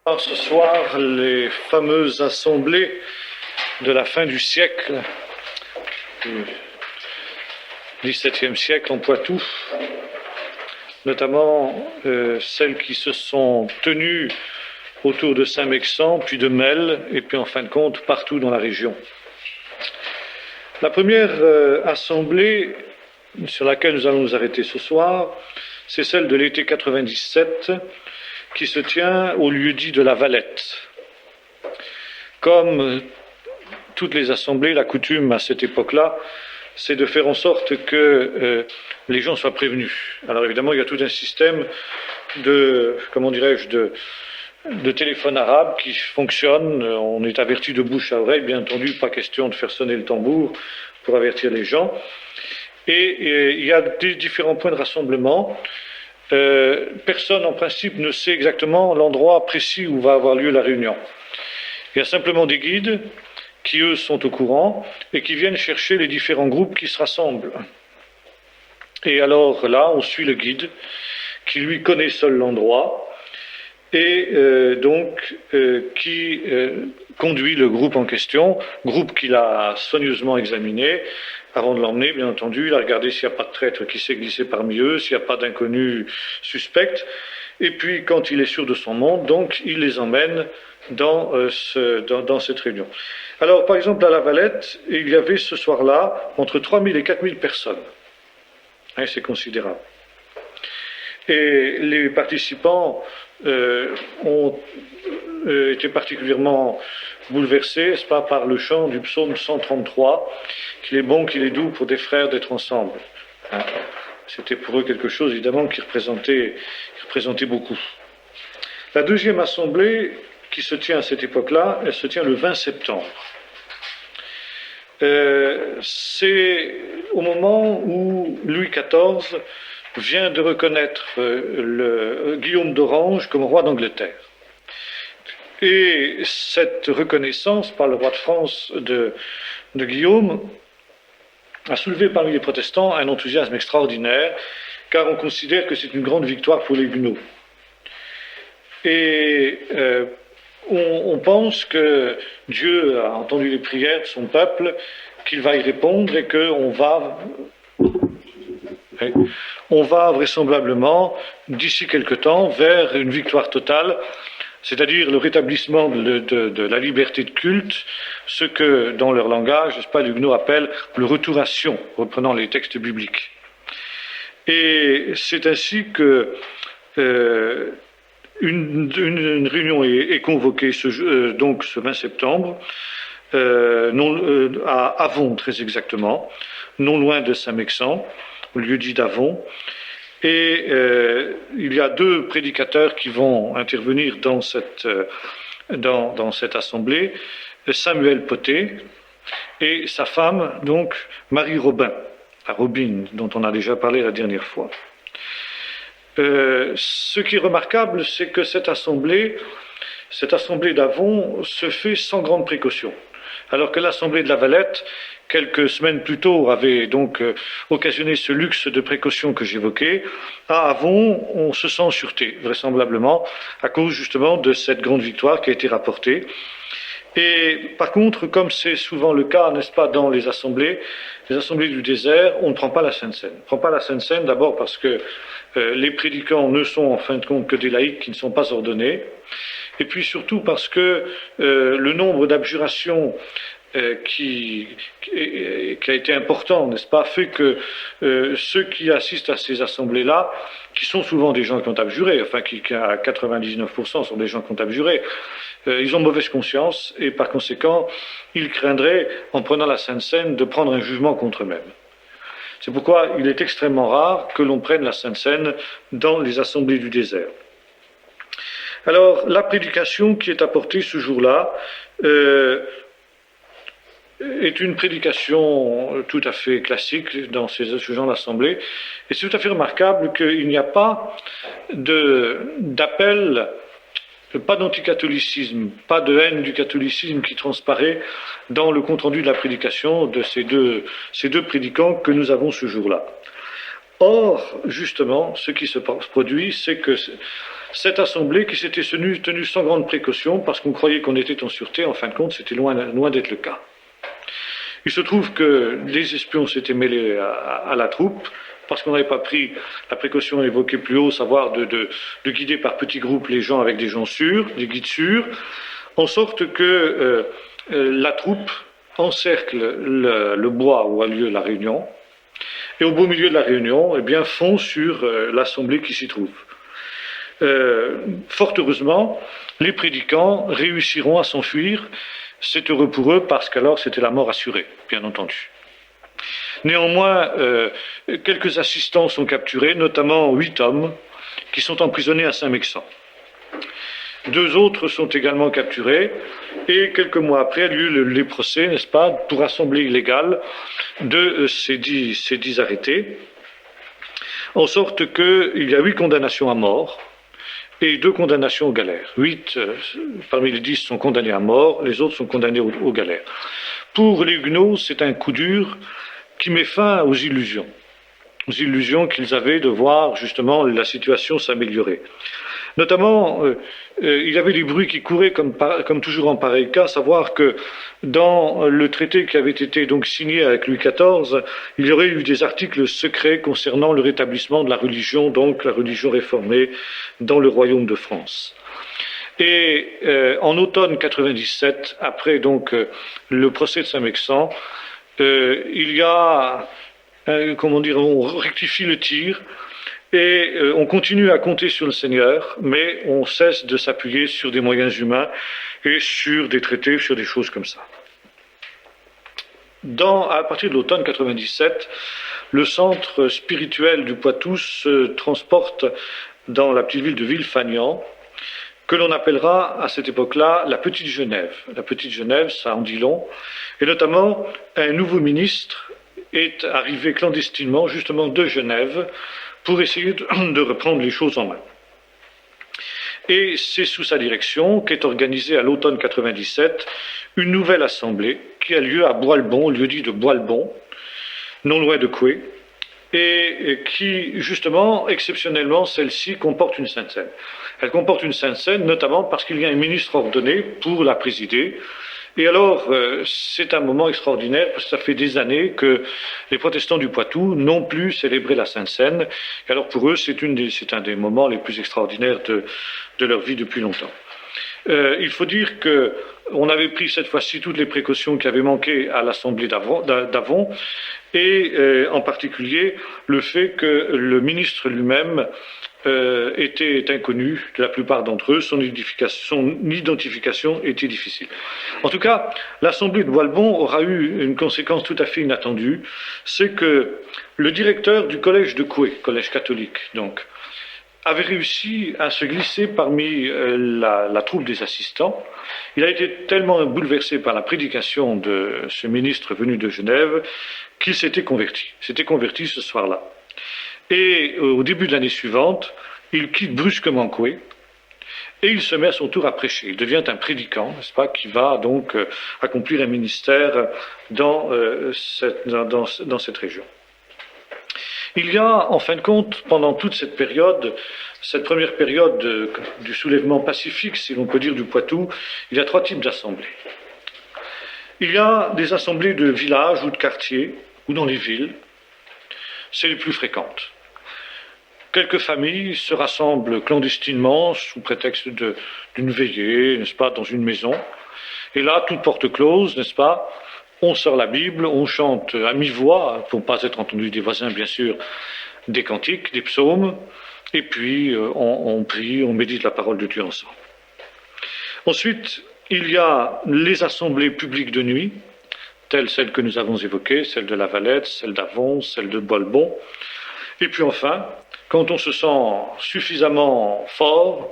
Alors, ce soir, les fameuses assemblées de la fin du siècle, du XVIIe siècle en Poitou, notamment celles qui se sont tenues autour de Saint-Mexant, puis de Melle, et puis en fin de compte partout dans la région. La première assemblée sur laquelle nous allons nous arrêter ce soir, c'est celle de l'été 97, qui se tient au lieu-dit de la Valette. Comme toutes les assemblées, la coutume à cette époque-là, c'est de faire en sorte que les gens soient prévenus. Alors évidemment, il y a tout un système de, de téléphone arabe qui fonctionne. On est averti de bouche à oreille, bien entendu, pas question de faire sonner le tambour pour avertir les gens. Et il y a des différents points de rassemblement. Personne, en principe, ne sait exactement l'endroit précis où va avoir lieu la réunion. Il y a simplement des guides qui, eux, sont au courant et qui viennent chercher les différents groupes qui se rassemblent. Et alors là, on suit le guide qui, lui, connaît seul l'endroit et qui conduit le groupe en question, groupe qu'il a soigneusement examiné. Avant de l'emmener, bien entendu, il a regardé s'il n'y a pas de traître qui s'est glissé parmi eux, s'il n'y a pas d'inconnus suspects. Et puis, quand il est sûr de son monde, donc, il les emmène dans cette réunion. Alors, par exemple, à La Valette, il y avait ce soir-là entre 3000 et 4000 personnes. Hein, c'est considérable. Et les participants ont été particulièrement bouleversés, n'est-ce pas, par le chant du psaume 133, qu'il est bon, qu'il est doux pour des frères d'être ensemble. Hein. C'était pour eux quelque chose, évidemment, qui représentait beaucoup. La deuxième assemblée qui se tient à cette époque-là, elle se tient le 20 septembre. C'est au moment où Louis XIV vient de reconnaître Guillaume d'Orange comme roi d'Angleterre. Et cette reconnaissance par le roi de France de Guillaume a soulevé parmi les protestants un enthousiasme extraordinaire, car on considère que c'est une grande victoire pour les Huguenots. Et on pense que Dieu a entendu les prières de son peuple, qu'il va y répondre et qu'on va vraisemblablement, d'ici quelque temps, vers une victoire totale, c'est-à-dire le rétablissement de la liberté de culte, ce que, dans leur langage, n'est-ce pas, les Huguenots appellent le retour à Sion, reprenant les textes bibliques. Et c'est ainsi que une réunion est convoquée donc ce 20 septembre, à Avon très exactement, non loin de Saint-Mexant, au lieu dit d'Avon. Et il y a deux prédicateurs qui vont intervenir dans cette assemblée, Samuel Poté et sa femme, donc Marie Robin, la Robine, dont on a déjà parlé la dernière fois. Ce qui est remarquable, c'est que cette assemblée d'Avon se fait sans grande précaution, alors que l'assemblée de la Valette, quelques semaines plus tôt, avait donc occasionné ce luxe de précaution que j'évoquais. À Avon, on se sent en sûreté, vraisemblablement, à cause justement de cette grande victoire qui a été rapportée. Et par contre, comme c'est souvent le cas, n'est-ce pas, dans les assemblées du désert, on ne prend pas la Sainte Seine. On ne prend pas la Sainte Seine d'abord parce que les prédicants ne sont en fin de compte que des laïcs qui ne sont pas ordonnés, et puis surtout parce que le nombre d'abjurations qui a été important, n'est-ce pas, fait que ceux qui assistent à ces assemblées-là, qui sont souvent des gens qui ont abjuré, enfin qui à 99% sont des gens qui ont abjuré, ils ont mauvaise conscience et par conséquent, ils craindraient, en prenant la Sainte Seine, de prendre un jugement contre eux-mêmes. C'est pourquoi il est extrêmement rare que l'on prenne la Sainte Seine dans les assemblées du désert. Alors, la prédication qui est apportée ce jour-là est une prédication tout à fait classique dans ce genre d'assemblée, et c'est tout à fait remarquable qu'il n'y a pas d'appel, pas d'anticatholicisme, pas de haine du catholicisme qui transparaît dans le compte-rendu de la prédication de ces deux prédicants que nous avons ce jour-là. Or, justement, ce qui se produit, c'est que cette assemblée qui s'était tenue sans grande précaution, parce qu'on croyait qu'on était en sûreté, en fin de compte, c'était loin d'être le cas. Il se trouve que les espions s'étaient mêlés à la troupe, parce qu'on n'avait pas pris la précaution évoquée plus haut, savoir de guider par petits groupes les gens avec des gens sûrs, des guides sûrs, en sorte que la troupe encercle le bois où a lieu la réunion, et au beau milieu de la réunion, eh bien, fond sur l'assemblée qui s'y trouve. Fort heureusement, les prédicants réussiront à s'enfuir. C'est heureux pour eux parce qu'alors c'était la mort assurée, bien entendu. Néanmoins, quelques assistants sont capturés, notamment 8 hommes qui sont emprisonnés à Saint-Mexan. 2 autres sont également capturés, et quelques mois après a lieu les procès, n'est-ce pas, pour assemblée illégale de ces 10 arrêtés, en sorte qu'il y a 8 condamnations à mort et 2 condamnations aux galères. 8 parmi les 10 sont condamnés à mort, les autres sont condamnés aux galères. Pour les Huguenots, c'est un coup dur qui met fin aux illusions qu'ils avaient de voir justement la situation s'améliorer. Notamment, il y avait des bruits qui couraient comme toujours en pareil cas, savoir que dans le traité qui avait été donc signé avec Louis XIV, il y aurait eu des articles secrets concernant le rétablissement de la religion, donc la religion réformée dans le royaume de France. Et en automne 97, après donc le procès de Saint-Mexan, il y a, on rectifie le tir. Et on continue à compter sur le Seigneur, mais on cesse de s'appuyer sur des moyens humains et sur des traités, sur des choses comme ça. À partir de l'automne 97, le centre spirituel du Poitou se transporte dans la petite ville de Villefagnan, que l'on appellera à cette époque-là la Petite Genève. La Petite Genève, ça en dit long, et notamment un nouveau ministre est arrivé clandestinement justement de Genève pour essayer de reprendre les choses en main. Et c'est sous sa direction qu'est organisée à l'automne 97 une nouvelle assemblée qui a lieu à Bois-le-Bon, lieu-dit de Bois-le-Bon, non loin de Coué, et qui, justement, exceptionnellement, celle-ci comporte une Sainte Seine. Elle comporte une Sainte Seine, notamment parce qu'il y a un ministre ordonné pour la présider. Et alors, c'est un moment extraordinaire, parce que ça fait des années que les protestants du Poitou n'ont plus célébré la Sainte Seine. Et alors, pour eux, c'est un des moments les plus extraordinaires de leur vie depuis longtemps. Il faut dire qu'on avait pris cette fois-ci toutes les précautions qui avaient manqué à l'Assemblée d'Avon, et en particulier le fait que le ministre lui-même était inconnu de la plupart d'entre eux, son identification était difficile. En tout cas, l'Assemblée de Bois-le-Bon aura eu une conséquence tout à fait inattendue, c'est que le directeur du collège de Coué, collège catholique donc, avait réussi à se glisser parmi la troupe des assistants. Il a été tellement bouleversé par la prédication de ce ministre venu de Genève qu'il s'était converti ce soir-là. Et au début de l'année suivante, il quitte brusquement Coué et il se met à son tour à prêcher. Il devient un prédicant, n'est-ce pas, qui va donc accomplir un ministère dans cette région. Il y a, en fin de compte, pendant toute cette période, cette première période du soulèvement pacifique, si l'on peut dire, du Poitou, il y a 3 types d'assemblées. Il y a des assemblées de villages ou de quartiers, ou dans les villes. C'est les plus fréquentes. Quelques familles se rassemblent clandestinement sous prétexte d'une veillée, n'est-ce pas, dans une maison. Et là, toute porte close, n'est-ce pas, on sort la Bible, on chante à mi-voix, pour ne pas être entendu des voisins, bien sûr, des cantiques, des psaumes, et puis on prie, on médite la parole de Dieu ensemble. Ensuite, il y a les assemblées publiques de nuit, telles celles que nous avons évoquées, celle de La Valette, celle d'Avon, celle de Bois-le-Bon. Et puis enfin, quand on se sent suffisamment fort,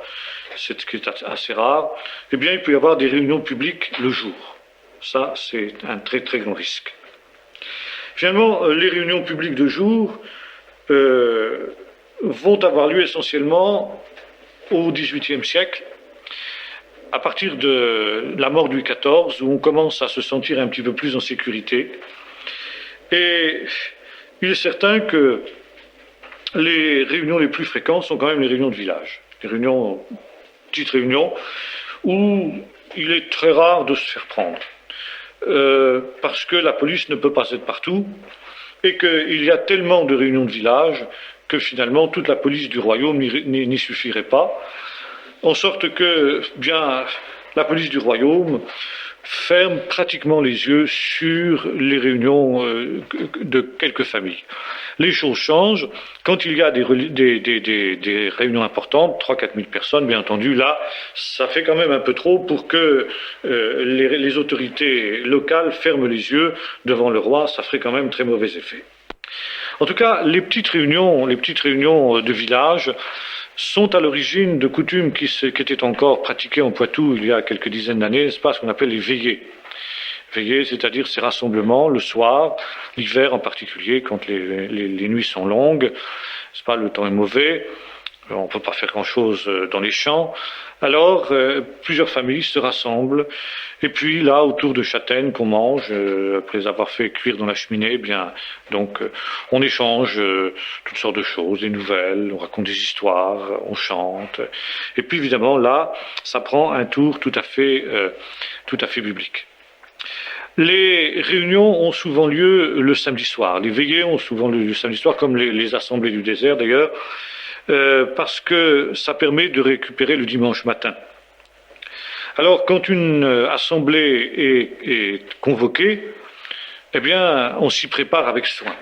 ce qui est assez rare, eh bien il peut y avoir des réunions publiques le jour. Ça, c'est un très très grand risque. Finalement, les réunions publiques de jour vont avoir lieu essentiellement au XVIIIe siècle, à partir de la mort de Louis XIV, où on commence à se sentir un petit peu plus en sécurité. Et il est certain que les réunions les plus fréquentes sont quand même les réunions de village, les réunions, petites réunions, où il est très rare de se faire prendre. Parce que la police ne peut pas être partout, et qu'il y a tellement de réunions de village que finalement toute la police du royaume n'y suffirait pas, en sorte que bien la police du royaume ferme pratiquement les yeux sur les réunions de quelques familles. Les choses changent quand il y a des réunions importantes, 3-4 000 personnes, bien entendu. Là, ça fait quand même un peu trop pour que les autorités locales ferment les yeux devant le roi. Ça ferait quand même très mauvais effet. En tout cas, les petites réunions de village sont à l'origine de coutumes qui étaient encore pratiquées en Poitou il y a quelques dizaines d'années, n'est-ce pas, ce qu'on appelle les veillées. Veillées, c'est-à-dire ces rassemblements le soir, l'hiver en particulier, quand les nuits sont longues, n'est-ce pas, le temps est mauvais, on ne peut pas faire grand-chose dans les champs. Alors, plusieurs familles se rassemblent, et puis là, autour de châtaignes qu'on mange, après avoir fait cuire dans la cheminée, bien, donc, on échange toutes sortes de choses, des nouvelles, on raconte des histoires, on chante, et puis évidemment, là, ça prend un tour tout à fait biblique. Les réunions ont souvent lieu le samedi soir, les veillées ont souvent lieu le samedi soir, comme les assemblées du désert d'ailleurs, parce que ça permet de récupérer le dimanche matin. Alors, quand une assemblée est convoquée, eh bien, on s'y prépare avec soin.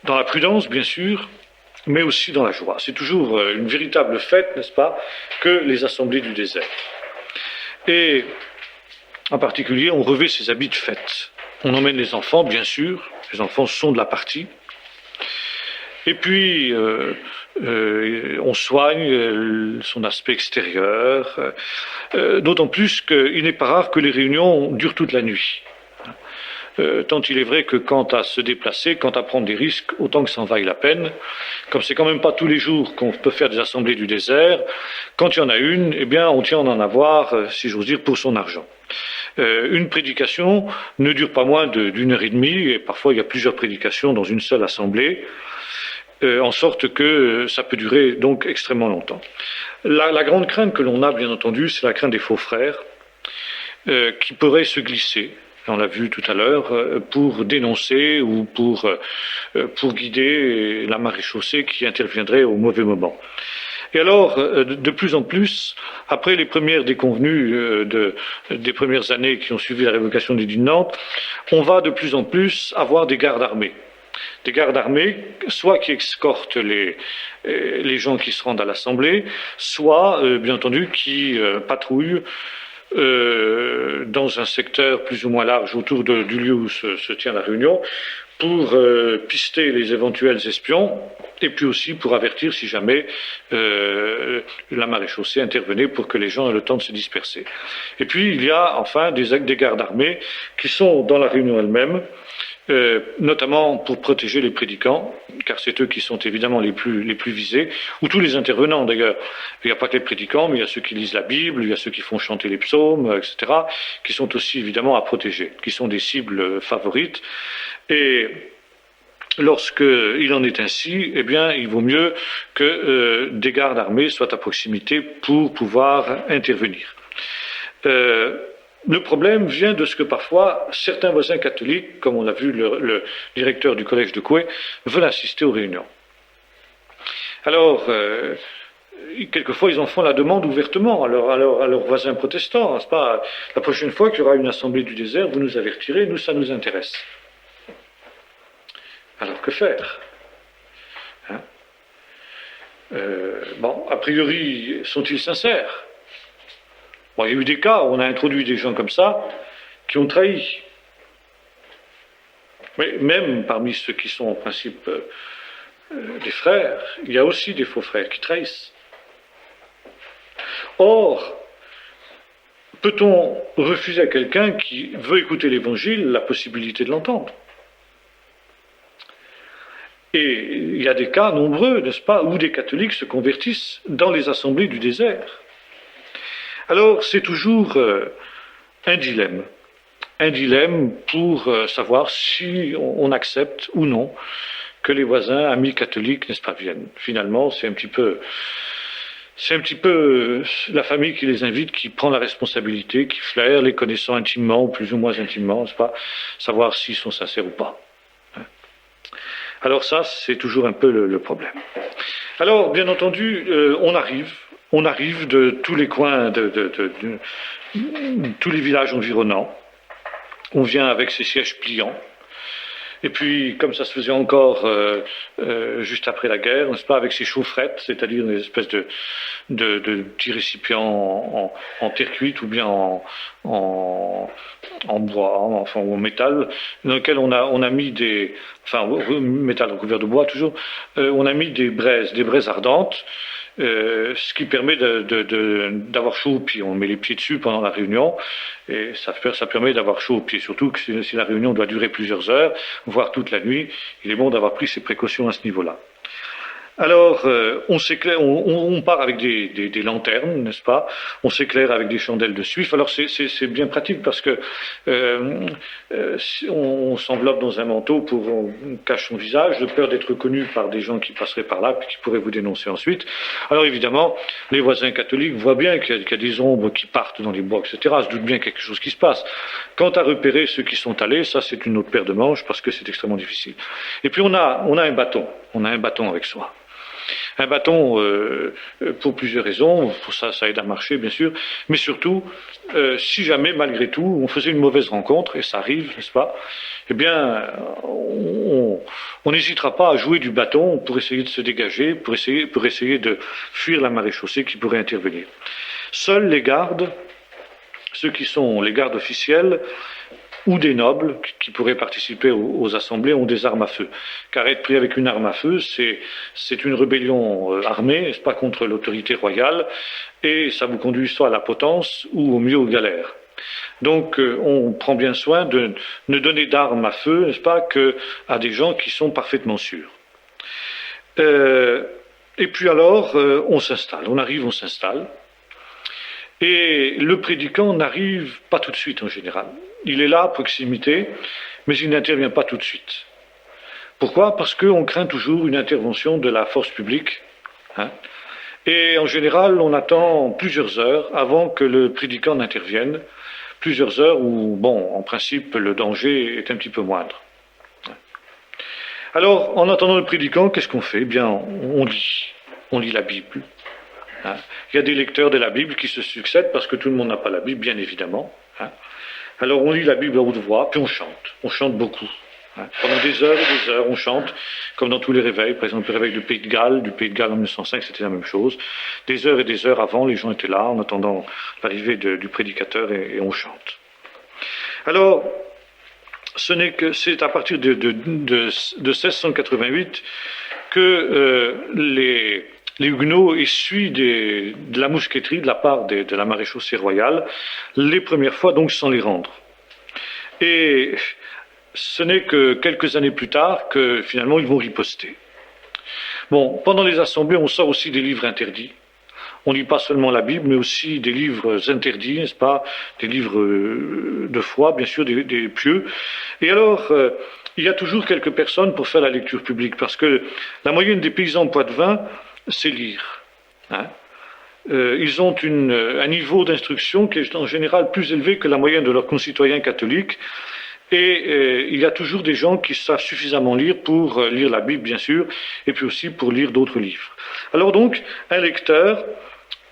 Dans la prudence, bien sûr, mais aussi dans la joie. C'est toujours une véritable fête, n'est-ce pas, que les assemblées du désert. Et, en particulier, on revêt ses habits de fête. On emmène les enfants, bien sûr, les enfants sont de la partie. Et puis, on soigne son aspect extérieur, d'autant plus qu'il n'est pas rare que les réunions durent toute la nuit. Tant il est vrai que quant à se déplacer, quant à prendre des risques, autant que ça en vaille la peine, comme c'est quand même pas tous les jours qu'on peut faire des assemblées du désert, quand il y en a une, eh bien, on tient à en avoir, si j'ose dire, pour son argent. Une prédication ne dure pas moins d'une heure et demie, et parfois il y a plusieurs prédications dans une seule assemblée, en sorte que ça peut durer donc extrêmement longtemps. La grande crainte que l'on a, bien entendu, c'est la crainte des faux frères, qui pourraient se glisser, on l'a vu tout à l'heure, pour dénoncer ou pour guider la maréchaussée qui interviendrait au mauvais moment. Et alors, de plus en plus, après les premières déconvenues des premières années qui ont suivi la révocation du l'édit de Nantes, on va de plus en plus avoir des gardes armés. Des gardes armés, soit qui escortent les gens qui se rendent à l'Assemblée, soit, bien entendu, qui patrouillent dans un secteur plus ou moins large autour du lieu où se tient la réunion, pour pister les éventuels espions, et puis aussi pour avertir si jamais la maréchaussée intervenait pour que les gens aient le temps de se disperser. Et puis il y a enfin des gardes armés qui sont dans la réunion elle-même, notamment pour protéger les prédicants, car c'est eux qui sont évidemment les plus visés, ou tous les intervenants d'ailleurs. Il n'y a pas que les prédicants, mais il y a ceux qui lisent la Bible, il y a ceux qui font chanter les psaumes, etc., qui sont aussi évidemment à protéger, qui sont des cibles favorites. Et lorsqu'il en est ainsi, eh bien, il vaut mieux que des gardes armés soient à proximité pour pouvoir intervenir. Le problème vient de ce que parfois certains voisins catholiques, comme on l'a vu le directeur du collège de Coué, veulent assister aux réunions. Alors, quelquefois, ils en font la demande ouvertement à leurs voisins protestants, n'est-ce pas? La prochaine fois qu'il y aura une assemblée du désert, vous nous avertirez, nous, ça nous intéresse. Alors, que faire? Bon, a priori, sont-ils sincères? Bon, il y a eu des cas où on a introduit des gens comme ça qui ont trahi. Mais même parmi ceux qui sont en principe des frères, il y a aussi des faux frères qui trahissent. Or, peut-on refuser à quelqu'un qui veut écouter l'Évangile la possibilité de l'entendre? Et il y a des cas nombreux, n'est-ce pas, où des catholiques se convertissent dans les assemblées du désert. Alors, c'est toujours un dilemme pour savoir si on accepte ou non que les voisins, amis catholiques, n'est-ce pas, viennent. Finalement, c'est un petit peu la famille qui les invite, qui prend la responsabilité, qui flaire, les connaissant intimement, ou plus ou moins intimement, n'est-ce pas, savoir s'ils sont sincères ou pas. Alors ça, c'est toujours un peu le problème. Alors, bien entendu, on arrive de tous les coins, de tous les villages environnants. On vient avec ses sièges pliants. Et puis, comme ça se faisait encore juste après la guerre, n'est-ce pas, avec ces chaufferettes, c'est-à-dire des espèces de petits récipients en terre cuite ou bien en bois, enfin ou en métal, dans lequel on a mis métal recouvert de bois toujours, on a mis des braises ardentes. Ce qui permet d'avoir chaud aux pieds. On met les pieds dessus pendant la réunion et ça permet d'avoir chaud aux pieds. Surtout que si la réunion doit durer plusieurs heures, voire toute la nuit, il est bon d'avoir pris ses précautions à ce niveau-là. Alors, on part avec des lanternes, n'est-ce pas? On s'éclaire avec des chandelles de suif. Alors, c'est bien pratique parce que on s'enveloppe dans un manteau pour on cache son visage, de peur d'être reconnu par des gens qui passeraient par là puis qui pourraient vous dénoncer ensuite. Alors, évidemment, les voisins catholiques voient bien qu'il y a des ombres qui partent dans les bois, etc. Se doutent bien quelque chose qui se passe. Quant à repérer ceux qui sont allés, ça, c'est une autre paire de manches parce que c'est extrêmement difficile. Et puis, on a un bâton. On a un bâton avec soi. Un bâton pour plusieurs raisons, pour ça aide à marcher bien sûr, mais surtout, si jamais malgré tout on faisait une mauvaise rencontre, et ça arrive, n'est-ce pas, eh bien on n'hésitera pas à jouer du bâton pour essayer de se dégager, pour essayer de fuir la maréchaussée qui pourrait intervenir. Seuls les gardes, ceux qui sont les gardes officiels, ou des nobles qui pourraient participer aux assemblées ont des armes à feu. Car être pris avec une arme à feu, c'est une rébellion armée, n'est-ce pas, contre l'autorité royale, et ça vous conduit soit à la potence ou au mieux aux galères. Donc on prend bien soin de ne donner d'armes à feu, n'est-ce pas, qu'à des gens qui sont parfaitement sûrs. Et puis alors, on s'installe, on s'installe. Et le prédicant n'arrive pas tout de suite en général. Il est là à proximité, mais il n'intervient pas tout de suite. Pourquoi? Parce qu'on craint toujours une intervention de la force publique. Et en général, on attend plusieurs heures avant que le prédicant n'intervienne. Plusieurs heures où, bon, en principe, le danger est un petit peu moindre. Alors, en attendant le prédicant, qu'est-ce qu'on fait? Eh bien, on lit la Bible. Il y a des lecteurs de la Bible qui se succèdent parce que tout le monde n'a pas la Bible, bien évidemment. Alors on lit la Bible à haute voix, puis on chante beaucoup. Pendant des heures et des heures, on chante, comme dans tous les réveils. Par exemple, le réveil du Pays de Galles en 1905, c'était la même chose. Des heures et des heures avant, les gens étaient là en attendant l'arrivée du prédicateur et on chante. Alors, c'est à partir de 1688 que les Huguenots essuient de la mousqueterie de la part de la maréchaussée royale, les premières fois donc sans les rendre. Et ce n'est que quelques années plus tard que finalement ils vont riposter. Bon, pendant les assemblées, on sort aussi des livres interdits. On ne lit pas seulement la Bible, mais aussi des livres interdits, n'est-ce pas? Des livres de foi, bien sûr, des pieux. Et alors, il y a toujours quelques personnes pour faire la lecture publique, parce que la moyenne des paysans poitevins, c'est lire. Ils ont un niveau d'instruction qui est en général plus élevé que la moyenne de leurs concitoyens catholiques. Et il y a toujours des gens qui savent suffisamment lire pour lire la Bible, bien sûr, et puis aussi pour lire d'autres livres. Alors donc, un lecteur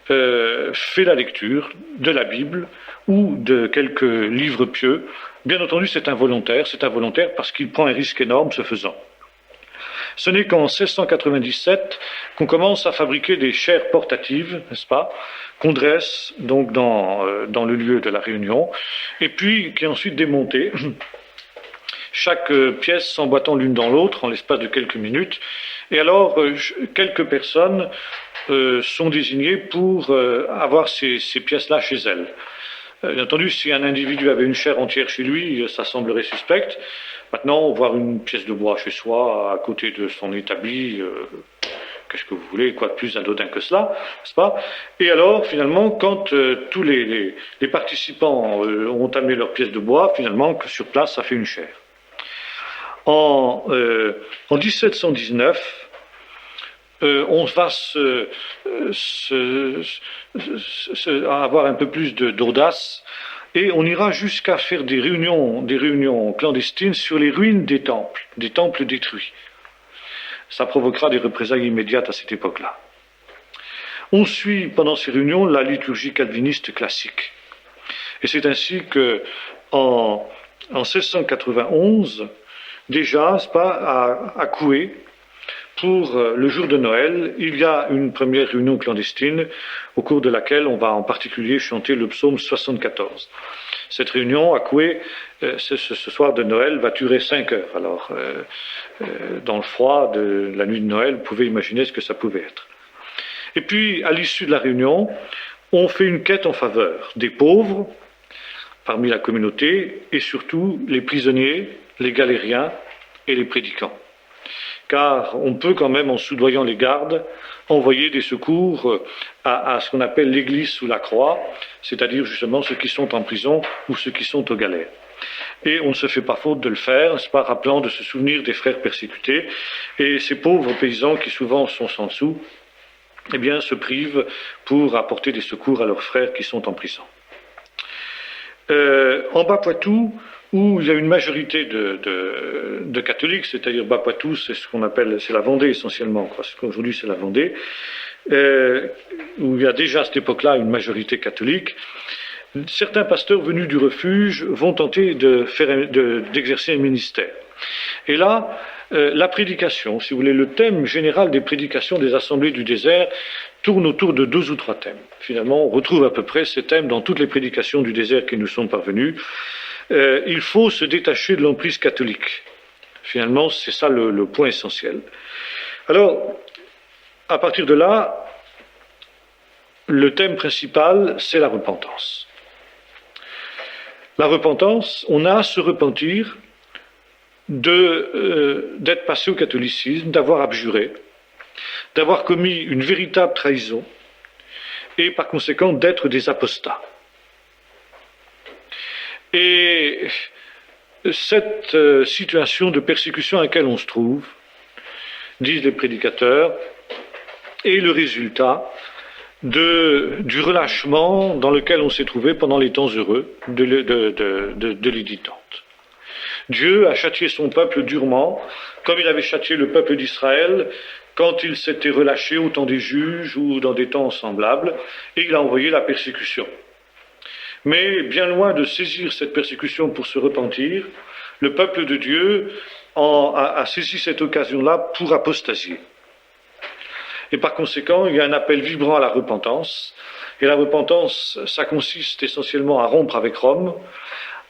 fait la lecture de la Bible ou de quelques livres pieux. Bien entendu, c'est involontaire parce qu'il prend un risque énorme ce faisant. Ce n'est qu'en 1697 qu'on commence à fabriquer des chaires portatives, n'est-ce pas, qu'on dresse donc dans le lieu de la réunion, et puis qui est ensuite démontée, chaque pièce s'emboîtant l'une dans l'autre en l'espace de quelques minutes. Et alors, quelques personnes sont désignées pour avoir ces pièces-là chez elles. Bien entendu, si un individu avait une chaire entière chez lui, ça semblerait suspect. Maintenant, voir une pièce de bois chez soi, à côté de son établi, qu'est-ce que vous voulez, quoi de plus anodin que cela, n'est-ce pas? Et alors, finalement, quand tous les participants ont amené leurs pièces de bois, finalement, que sur place, ça fait une chaire. En 1719, on va avoir un peu plus d'audace et on ira jusqu'à faire des réunions clandestines sur les ruines des temples détruits. Ça provoquera des représailles immédiates à cette époque-là. On suit pendant ces réunions la liturgie calviniste classique. Et c'est ainsi que en 1691, déjà, à Coué, pour le jour de Noël, il y a une première réunion clandestine au cours de laquelle on va en particulier chanter le psaume 74. Cette réunion à Coué, ce soir de Noël, va durer 5 heures. Alors, dans le froid de la nuit de Noël, vous pouvez imaginer ce que ça pouvait être. Et puis, à l'issue de la réunion, on fait une quête en faveur des pauvres parmi la communauté et surtout les prisonniers, les galériens et les prédicants. Car on peut quand même, en soudoyant les gardes, envoyer des secours à ce qu'on appelle l'église sous la croix, c'est-à-dire justement ceux qui sont en prison ou ceux qui sont aux galères. Et on ne se fait pas faute de le faire, n'est-ce pas, rappelant de se souvenir des frères persécutés, et ces pauvres paysans qui souvent sont sans sous, eh bien, se privent pour apporter des secours à leurs frères qui sont en prison. En Bas-Poitou, où il y a une majorité de catholiques, c'est-à-dire Bas-Poitou, c'est ce qu'on appelle, c'est la Vendée essentiellement, parce qu'aujourd'hui c'est la Vendée, où il y a déjà à cette époque-là une majorité catholique, certains pasteurs venus du refuge vont tenter d'exercer un ministère. Et là, la prédication, si vous voulez, le thème général des prédications des assemblées du désert tourne autour de 2 ou 3 thèmes. Finalement, on retrouve à peu près ces thèmes dans toutes les prédications du désert qui nous sont parvenues. Il faut se détacher de l'emprise catholique. Finalement, c'est ça le point essentiel. Alors, à partir de là, le thème principal, c'est la repentance. La repentance, on a à se repentir d'être passé au catholicisme, d'avoir abjuré, d'avoir commis une véritable trahison et par conséquent d'être des apostats. Et cette situation de persécution à laquelle on se trouve, disent les prédicateurs, est le résultat du relâchement dans lequel on s'est trouvé pendant les temps heureux de l'édit de Nantes. Dieu a châtié son peuple durement, comme il avait châtié le peuple d'Israël quand il s'était relâché au temps des juges ou dans des temps semblables, et il a envoyé la persécution. Mais bien loin de saisir cette persécution pour se repentir, le peuple de Dieu a saisi cette occasion-là pour apostasier. Et par conséquent, il y a un appel vibrant à la repentance. Et la repentance, ça consiste essentiellement à rompre avec Rome,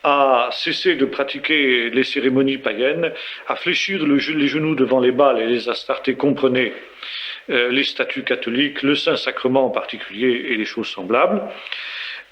à cesser de pratiquer les cérémonies païennes, à fléchir les genoux devant les Baals et les Astartés, comprenez les statuts catholiques, le Saint-Sacrement en particulier et les choses semblables.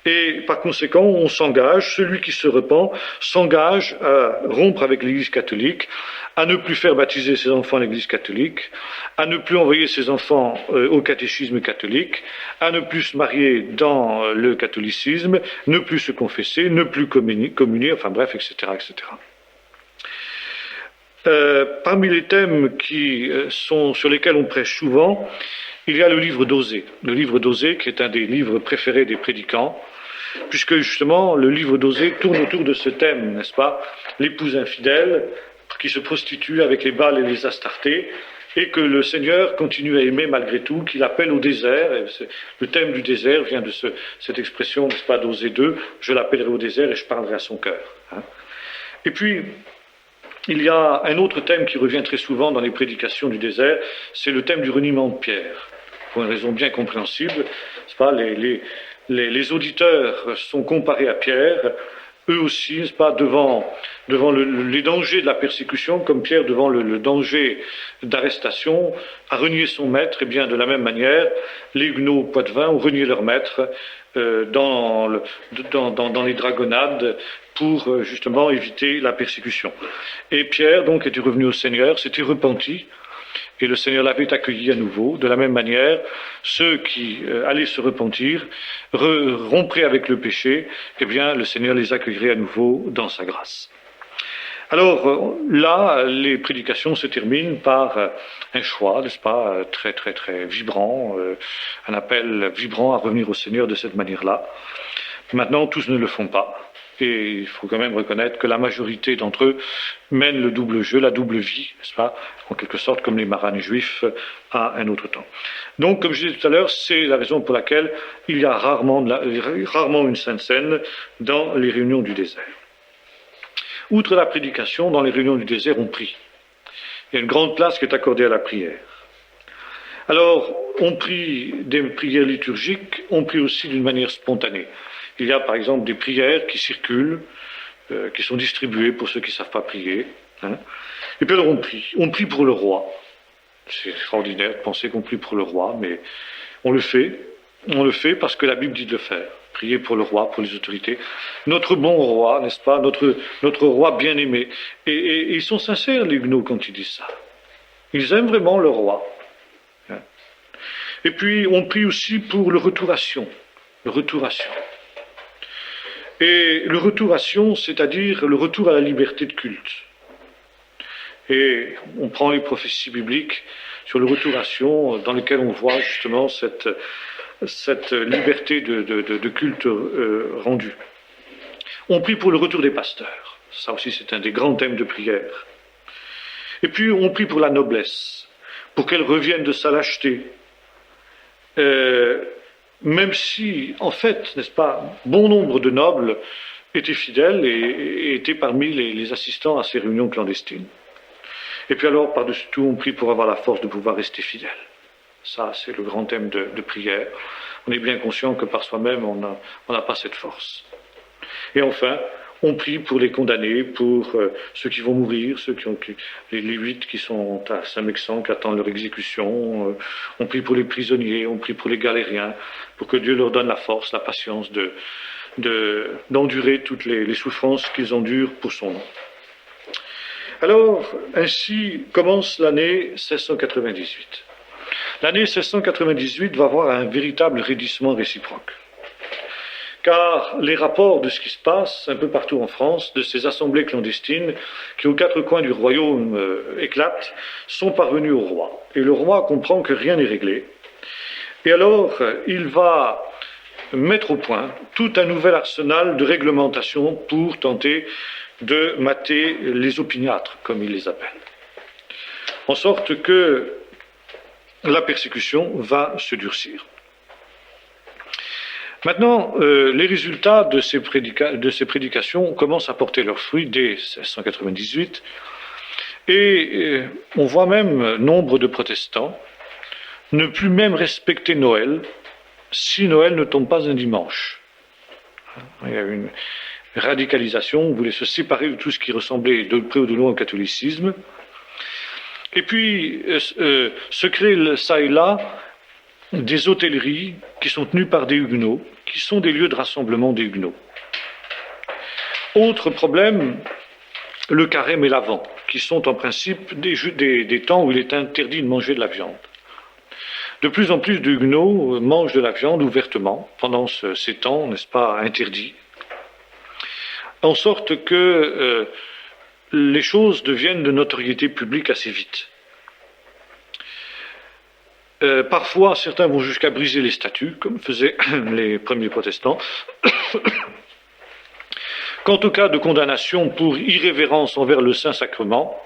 Et par conséquent, on s'engage, celui qui se repent s'engage à rompre avec l'Église catholique, à ne plus faire baptiser ses enfants à l'Église catholique, à ne plus envoyer ses enfants au catéchisme catholique, à ne plus se marier dans le catholicisme, ne plus se confesser, ne plus communier, enfin bref, etc., etc. Parmi les thèmes sur lesquels on prêche souvent, il y a le livre d'Osée. Le livre d'Osée, qui est un des livres préférés des prédicants, puisque justement, le livre d'Osée tourne autour de ce thème, n'est-ce pas? L'épouse infidèle qui se prostitue avec les Baals et les Astartés, et que le Seigneur continue à aimer malgré tout, qu'il appelle au désert. Et le thème du désert vient de cette expression, n'est-ce pas, d'Osée 2, je l'appellerai au désert et je parlerai à son cœur. Hein. Et puis, il y a un autre thème qui revient très souvent dans les prédications du désert, c'est le thème du reniement de Pierre. Pour une raison bien compréhensible, n'est-ce pas, les auditeurs sont comparés à Pierre, eux aussi, n'est-ce pas, devant les dangers de la persécution, comme Pierre devant le danger d'arrestation, a renié son maître, et bien de la même manière, les Huguenots poitevins ont renié leur maître dans les dragonnades pour justement éviter la persécution. Et Pierre, donc, était revenu au Seigneur, s'était repenti, et le Seigneur l'avait accueilli à nouveau. De la même manière, ceux qui allaient se repentir, romperaient avec le péché, eh bien, le Seigneur les accueillerait à nouveau dans sa grâce. Alors là, les prédications se terminent par un choix, n'est-ce pas, très très très vibrant, un appel vibrant à revenir au Seigneur de cette manière-là. Maintenant, tous ne le font pas. Et il faut quand même reconnaître que la majorité d'entre eux mènent le double jeu, la double vie, n'est-ce pas, en quelque sorte comme les marins juifs à un autre temps. Donc, comme je disais tout à l'heure, c'est la raison pour laquelle il y a rarement une Sainte Seine dans les réunions du désert. Outre la prédication, dans les réunions du désert, on prie. Il y a une grande place qui est accordée à la prière. Alors, on prie des prières liturgiques, on prie aussi d'une manière spontanée. Il y a par exemple des prières qui circulent, qui sont distribuées pour ceux qui ne savent pas prier. Hein. Et puis alors on prie pour le roi. C'est extraordinaire de penser qu'on prie pour le roi, mais on le fait parce que la Bible dit de le faire. Prier pour le roi, pour les autorités. Notre bon roi, n'est-ce pas, notre roi bien-aimé. Et ils sont sincères, les Huguenots, quand ils disent ça. Ils aiment vraiment le roi. Hein. Et puis on prie aussi pour le retour à Sion. Le retour à Sion. Et le retour à Sion, c'est-à-dire le retour à la liberté de culte. Et on prend les prophéties bibliques sur le retour à Sion, dans lesquelles on voit justement cette liberté de culte rendue. On prie pour le retour des pasteurs. Ça aussi, c'est un des grands thèmes de prière. Et puis, on prie pour la noblesse, pour qu'elle revienne de sa lâcheté. Même si, en fait, n'est-ce pas, bon nombre de nobles étaient fidèles et étaient parmi les assistants à ces réunions clandestines. Et puis alors, par-dessus tout, on prie pour avoir la force de pouvoir rester fidèle. Ça, c'est le grand thème de prière. On est bien conscient que par soi-même, on n'a pas cette force. Et enfin, on prie pour les condamnés, pour ceux qui vont mourir, les 8 qui sont à Saint-Mexan, qui attendent leur exécution. On prie pour les prisonniers, on prie pour les galériens, pour que Dieu leur donne la force, la patience d'endurer toutes les souffrances qu'ils endurent pour son nom. Alors, ainsi commence l'année 1698. L'année 1698 va avoir un véritable raidissement réciproque. Car les rapports de ce qui se passe un peu partout en France, de ces assemblées clandestines qui aux 4 coins du royaume éclatent, sont parvenus au roi. Et le roi comprend que rien n'est réglé. Et alors, il va mettre au point tout un nouvel arsenal de réglementation pour tenter de mater les opiniâtres, comme il les appelle. En sorte que la persécution va se durcir. Maintenant, les résultats de ces prédications commencent à porter leurs fruits dès 1698, et on voit même nombre de protestants ne plus même respecter Noël si Noël ne tombe pas un dimanche. Il y a une radicalisation, on voulait se séparer de tout ce qui ressemblait de près ou de loin au catholicisme. Et puis se créent ça et là des hôtelleries qui sont tenues par des Huguenots, qui sont des lieux de rassemblement des Huguenots. Autre problème, le carême et l'Avent, qui sont en principe des temps où il est interdit de manger de la viande. De plus en plus de Huguenots mangent de la viande ouvertement pendant ces temps, n'est-ce pas, interdits, en sorte que les choses deviennent de notoriété publique assez vite. Parfois, certains vont jusqu'à briser les statues, comme faisaient les premiers protestants. Quant au cas de condamnation pour irrévérence envers le Saint-Sacrement,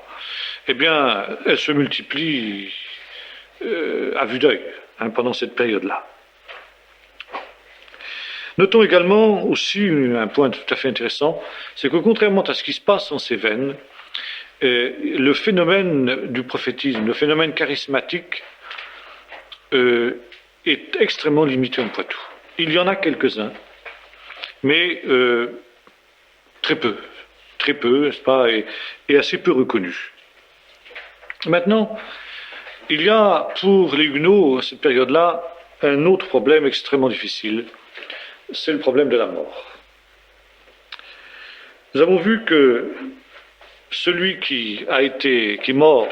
eh bien, elles se multiplient à vue d'œil pendant cette période-là. Notons également aussi un point tout à fait intéressant, c'est que contrairement à ce qui se passe en Cévennes, le phénomène du prophétisme, le phénomène charismatique est extrêmement limité en Poitou. Il y en a quelques-uns, mais très peu, n'est-ce pas, et assez peu reconnus. Maintenant, il y a pour les Huguenots, à cette période-là, un autre problème extrêmement difficile, c'est le problème de la mort. Nous avons vu que celui qui est mort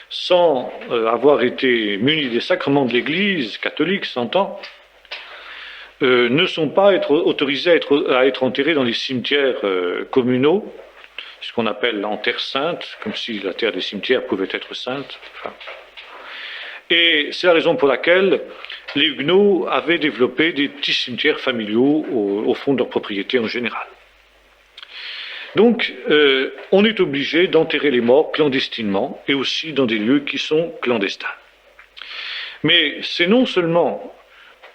sans avoir été muni des sacrements de l'Église catholique, s'entend, ne sont pas autorisés à être enterrés dans les cimetières communaux, ce qu'on appelle en terre sainte, comme si la terre des cimetières pouvait être sainte. Enfin. Et c'est la raison pour laquelle les Huguenots avaient développé des petits cimetières familiaux au fond de leur propriété en général. Donc, on est obligé d'enterrer les morts clandestinement et aussi dans des lieux qui sont clandestins. Mais c'est non seulement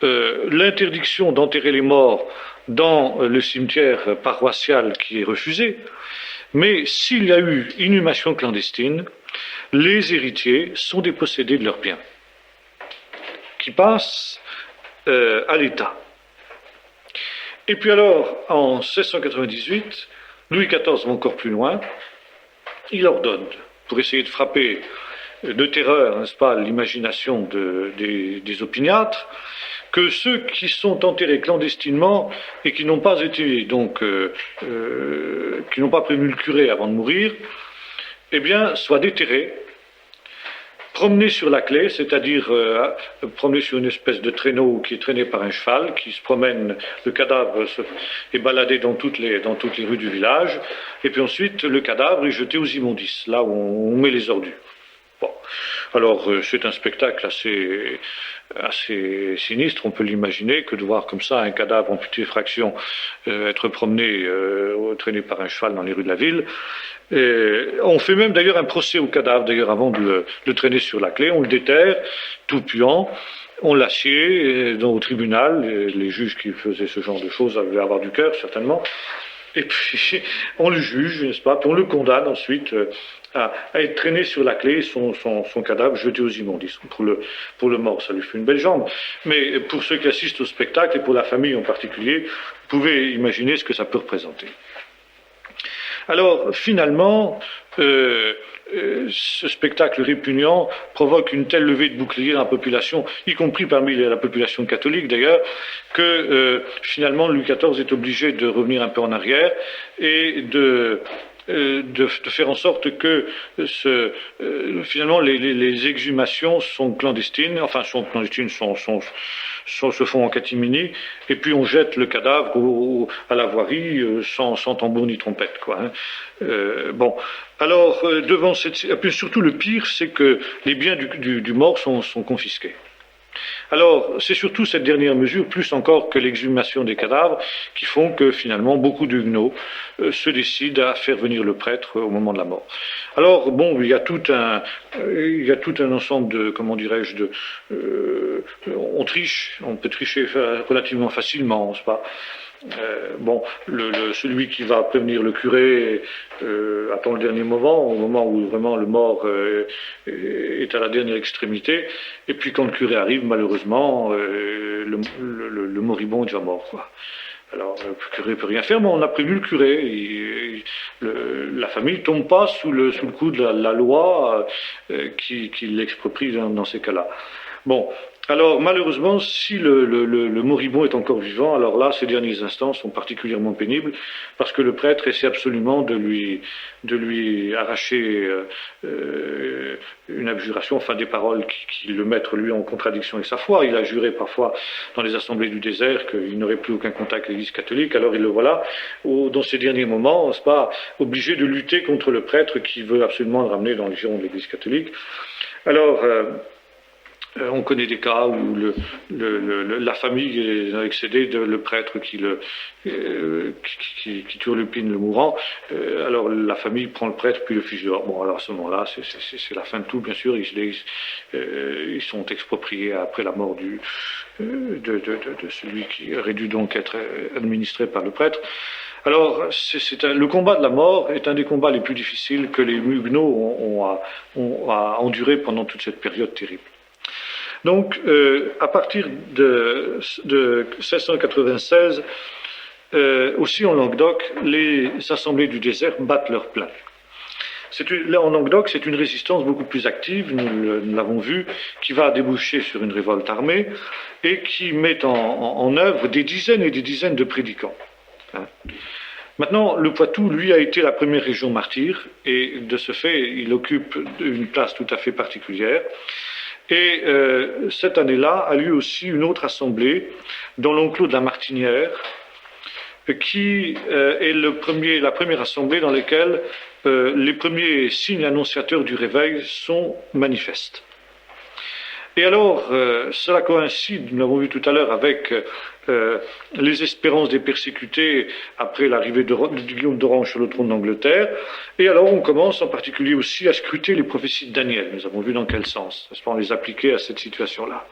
l'interdiction d'enterrer les morts dans le cimetière paroissial qui est refusée, mais s'il y a eu inhumation clandestine, les héritiers sont dépossédés de leurs biens, qui passent à l'État. Et puis alors, en 1698, Louis XIV va encore plus loin, il ordonne, pour essayer de frapper de terreur, n'est-ce pas, l'imagination des opiniâtres, que ceux qui sont enterrés clandestinement et qui n'ont pas été donc qui n'ont pas prévenu le curé avant de mourir, eh bien, soient déterrés, promenés sur la clé, c'est-à-dire promenés sur une espèce de traîneau qui est traîné par un cheval, qui se promène, le cadavre est baladé dans toutes les rues du village, et puis ensuite le cadavre est jeté aux immondices, là où on met les ordures. Bon. Alors c'est un spectacle assez sinistre, on peut l'imaginer, que de voir comme ça un cadavre en putréfaction être promené, traîné par un cheval dans les rues de la ville. On fait même d'ailleurs un procès au cadavre, d'ailleurs avant de le traîner sur la clé, on le déterre, tout puant, on l'assied au tribunal, les juges qui faisaient ce genre de choses avaient avoir du cœur certainement, et puis on le juge, n'est-ce pas, puis on le condamne ensuite à être traîné sur la clé, son cadavre jeté aux immondices. Pour le mort, ça lui fait une belle jambe, mais pour ceux qui assistent au spectacle, et pour la famille en particulier, vous pouvez imaginer ce que ça peut représenter. Alors, finalement, ce spectacle répugnant provoque une telle levée de boucliers dans la population, y compris parmi la population catholique d'ailleurs, que finalement Louis XIV est obligé de revenir un peu en arrière et de faire en sorte que finalement les exhumations sont clandestines, enfin se font en catimini, et puis on jette le cadavre à la voirie sans tambour ni trompette, quoi. Bon, alors devant et puis surtout le pire, c'est que les biens du mort sont confisqués. Alors, c'est surtout cette dernière mesure, plus encore que l'exhumation des cadavres, qui font que finalement beaucoup d'Huguenots se décident à faire venir le prêtre au moment de la mort. Alors, bon, il y a tout un ensemble de, comment dirais-je, on triche, on peut tricher relativement facilement, n'est-ce pas ? Bon, celui qui va prévenir le curé attend le dernier moment, au moment où vraiment le mort est à la dernière extrémité, et puis quand le curé arrive, malheureusement, le moribond est déjà mort, quoi. Alors, le curé ne peut rien faire, mais on a prévenu le curé. La famille ne tombe pas sous le coup de la loi qui l'exproprie dans ces cas-là. Bon, alors malheureusement, si le moribond est encore vivant, alors là, ces derniers instants sont particulièrement pénibles, parce que le prêtre essaie absolument de lui arracher une abjuration, enfin des paroles qui le mettent lui en contradiction avec sa foi. Il a juré parfois dans les assemblées du désert qu'il n'aurait plus aucun contact avec l'Église catholique, alors il le voilà, dans ces derniers moments, n'est-ce pas, obligé de lutter contre le prêtre qui veut absolument le ramener dans les girons de l'Église catholique. Alors, on connaît des cas où la famille est excédée de le prêtre qui turlupine le mourant. Alors la famille prend le prêtre puis le fiche dehors. Bon, alors à ce moment-là, c'est la fin de tout, bien sûr. Ils sont expropriés après la mort de celui qui aurait dû donc être administré par le prêtre. Alors, le combat de la mort est un des combats les plus difficiles que les Huguenots ont à endurer pendant toute cette période terrible. Donc, à partir de 1696, aussi en Languedoc, les assemblées du désert battent leur plein. Là, en Languedoc, c'est une résistance beaucoup plus active, nous l'avons vu, qui va déboucher sur une révolte armée et qui met en œuvre des dizaines et des dizaines de prédicants. Hein. Maintenant, le Poitou, lui, a été la première région martyre, et de ce fait, il occupe une place tout à fait particulière. Et cette année-là a lieu aussi une autre assemblée dans l'enclos de la Martinière, qui est la première assemblée dans laquelle les premiers signes annonciateurs du réveil sont manifestes. Et alors, cela coïncide, nous l'avons vu tout à l'heure, avec les espérances des persécutés après l'arrivée de Guillaume d'Orange sur le trône d'Angleterre. Et alors, on commence en particulier aussi à scruter les prophéties de Daniel. Nous avons vu dans quel sens, n'est-ce pas, on les appliquer à cette situation-là.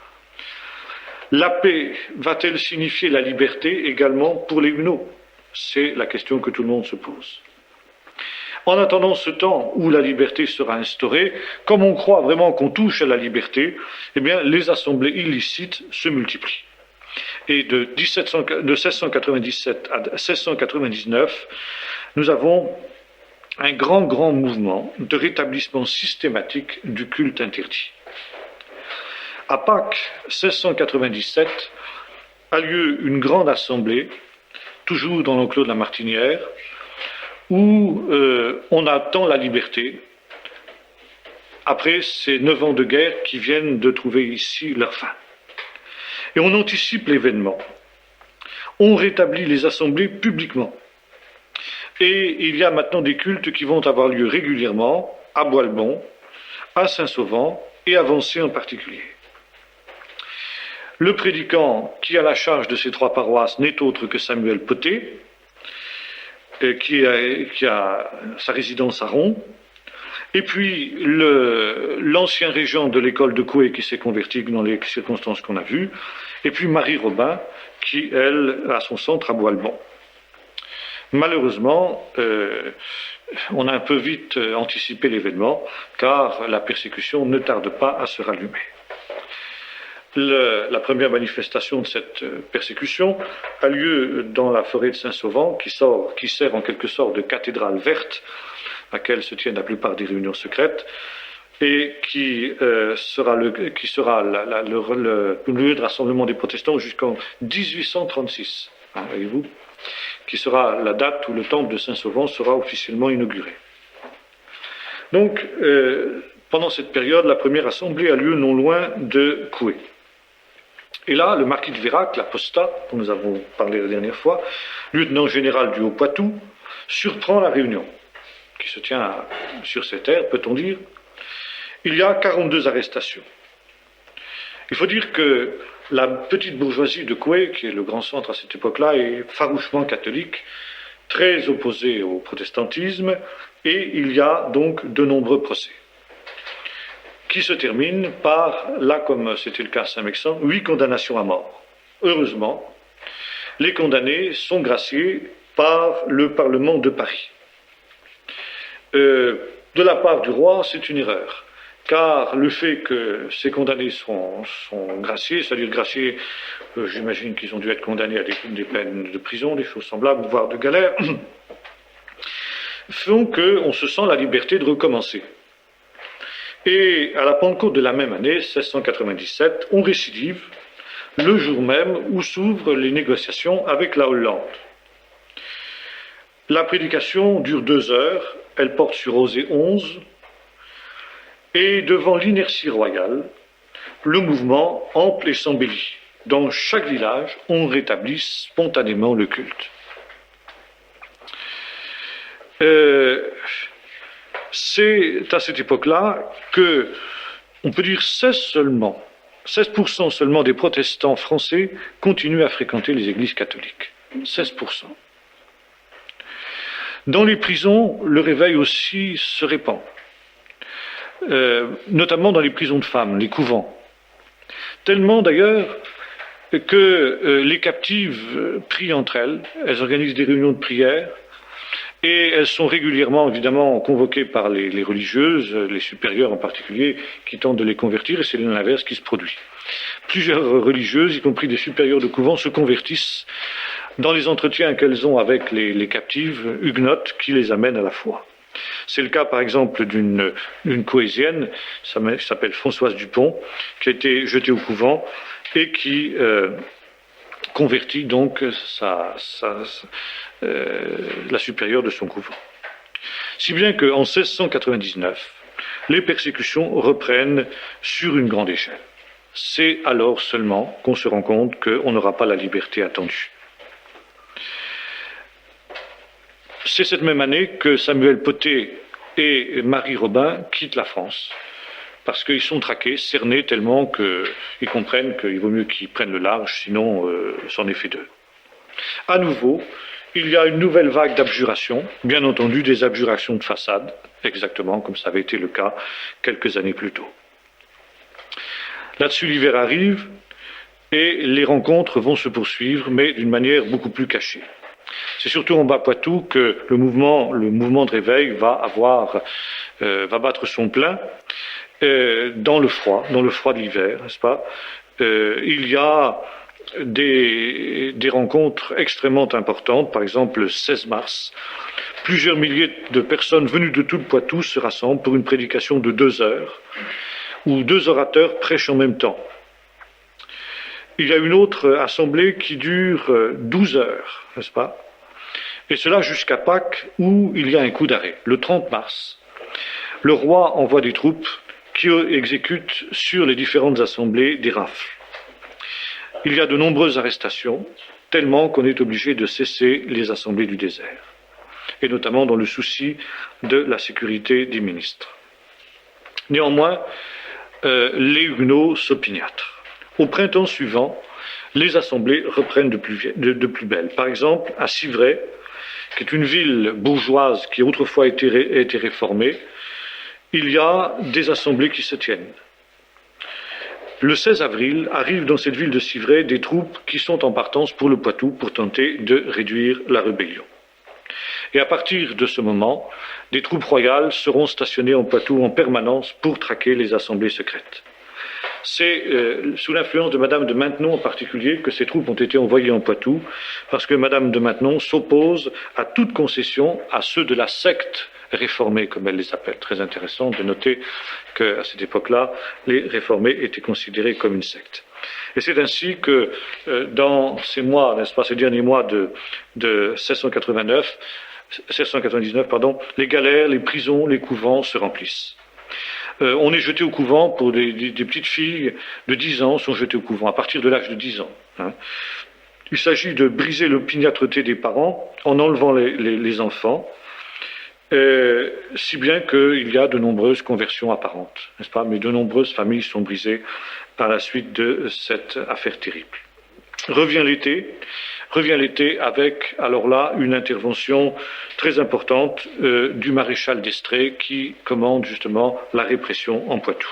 La paix va-t-elle signifier la liberté également pour les Huguenots? C'est la question que tout le monde se pose. En attendant ce temps où la liberté sera instaurée, comme on croit vraiment qu'on touche à la liberté, eh bien, les assemblées illicites se multiplient. Et de 1697 à 1699, nous avons un grand mouvement de rétablissement systématique du culte interdit. À Pâques 1697 a lieu une grande assemblée, toujours dans l'enclos de la Martinière, où on attend la liberté, après ces 9 ans de guerre qui viennent de trouver ici leur fin. Et on anticipe l'événement. On rétablit les assemblées publiquement. Et il y a maintenant des cultes qui vont avoir lieu régulièrement, à Bois-le-Bon, à Saint-Sauvant et à Vancé en particulier. Le prédicant qui a la charge de ces 3 paroisses n'est autre que Samuel Poté, qui a sa résidence à Ron, et puis l'ancien régent de l'école de Coué qui s'est converti dans les circonstances qu'on a vues, et puis Marie Robin qui, elle, a son centre à Bois-le-Bon. Malheureusement, on a un peu vite anticipé l'événement, car la persécution ne tarde pas à se rallumer. La première manifestation de cette persécution a lieu dans la forêt de Saint-Sauvant, qui sert en quelque sorte de cathédrale verte, à laquelle se tiennent la plupart des réunions secrètes, et qui sera le lieu de rassemblement des protestants jusqu'en 1836, voyez-vous, qui sera la date où le temple de Saint-Sauvant sera officiellement inauguré. Donc, pendant cette période, la première assemblée a lieu non loin de Coué. Et là, le marquis de Vérac, l'apostat, dont nous avons parlé la dernière fois, lieutenant général du Haut-Poitou, surprend la réunion, qui se tient sur ces terres, peut-on dire. Il y a 42 arrestations. Il faut dire que la petite bourgeoisie de Coué, qui est le grand centre à cette époque-là, est farouchement catholique, très opposée au protestantisme, et il y a donc de nombreux procès, qui se termine par, là comme c'était le cas à Saint-Mexan, 8 condamnations à mort. Heureusement, les condamnés sont graciés par le Parlement de Paris. De la part du roi, c'est une erreur, car le fait que ces condamnés sont graciés, c'est-à-dire graciés, j'imagine qu'ils ont dû être condamnés à des peines de prison, des choses semblables, voire de galère, font qu'on se sent la liberté de recommencer. Et à la Pentecôte de la même année, 1697, on récidive le jour même où s'ouvrent les négociations avec la Hollande. La prédication dure 2 heures, elle porte sur Osée 11, et devant l'inertie royale, le mouvement ample et s'embellit. Dans chaque village, on rétablit spontanément le culte. C'est à cette époque-là que, on peut dire 16% seulement des protestants français continuent à fréquenter les églises catholiques. 16%. Dans les prisons, le réveil aussi se répand, notamment dans les prisons de femmes, les couvents. Tellement d'ailleurs que les captives prient entre elles, elles organisent des réunions de prière, et elles sont régulièrement, évidemment, convoquées par les religieuses, les supérieures en particulier, qui tentent de les convertir, et c'est l'inverse qui se produit. Plusieurs religieuses, y compris des supérieures de couvent, se convertissent dans les entretiens qu'elles ont avec les captives huguenotes qui les amènent à la foi. C'est le cas, par exemple, d'une Couésienne, qui s'appelle Françoise Dupont, qui a été jetée au couvent et qui convertit donc la supérieure de son couvent. Si bien qu'en 1699, les persécutions reprennent sur une grande échelle. C'est alors seulement qu'on se rend compte qu'on n'aura pas la liberté attendue. C'est cette même année que Samuel Pottet et Marie Robin quittent la France, parce qu'ils sont traqués, cernés tellement qu'ils comprennent qu'il vaut mieux qu'ils prennent le large, sinon c'en est fait d'eux. À nouveau, il y a une nouvelle vague d'abjurations, bien entendu des abjurations de façade, exactement comme ça avait été le cas quelques années plus tôt. Là-dessus, l'hiver arrive et les rencontres vont se poursuivre, mais d'une manière beaucoup plus cachée. C'est surtout en Bas-Poitou que le mouvement de réveil va battre son plein dans le froid de l'hiver, n'est-ce pas? Il y a des rencontres extrêmement importantes, par exemple le 16 mars. Plusieurs milliers de personnes venues de tout le Poitou se rassemblent pour une prédication de 2 heures, où 2 orateurs prêchent en même temps. Il y a une autre assemblée qui dure 12 heures, n'est-ce pas? Et cela jusqu'à Pâques, où il y a un coup d'arrêt. Le 30 mars, le roi envoie des troupes qui exécutent sur les différentes assemblées des rafles. Il y a de nombreuses arrestations, tellement qu'on est obligé de cesser les assemblées du désert, et notamment dans le souci de la sécurité des ministres. Néanmoins, les Huguenots s'opiniâtrent. Au printemps suivant, les assemblées reprennent de plus belle. Par exemple, à Civray, qui est une ville bourgeoise qui autrefois a été réformée, il y a des assemblées qui se tiennent. Le 16 avril arrivent dans cette ville de Civray des troupes qui sont en partance pour le Poitou pour tenter de réduire la rébellion. Et à partir de ce moment, des troupes royales seront stationnées en Poitou en permanence pour traquer les assemblées secrètes. C'est sous l'influence de Madame de Maintenon en particulier que ces troupes ont été envoyées en Poitou, parce que Madame de Maintenon s'oppose à toute concession à ceux de la secte réformés, comme elle les appelle. Très intéressant de noter qu'à cette époque-là, les réformés étaient considérés comme une secte. Et c'est ainsi que dans ces mois, n'est-ce pas, ces derniers mois de 1699, les galères, les prisons, les couvents se remplissent. On est jeté au couvent pour des petites filles de 10 ans sont jetées au couvent, à partir de l'âge de 10 ans. Il s'agit de briser l'opiniâtreté des parents en enlevant les enfants, si bien qu'il y a de nombreuses conversions apparentes, n'est-ce pas? Mais de nombreuses familles sont brisées par la suite de cette affaire terrible. Revient l'été avec, alors là, une intervention très importante du maréchal d'Estrées qui commande justement la répression en Poitou.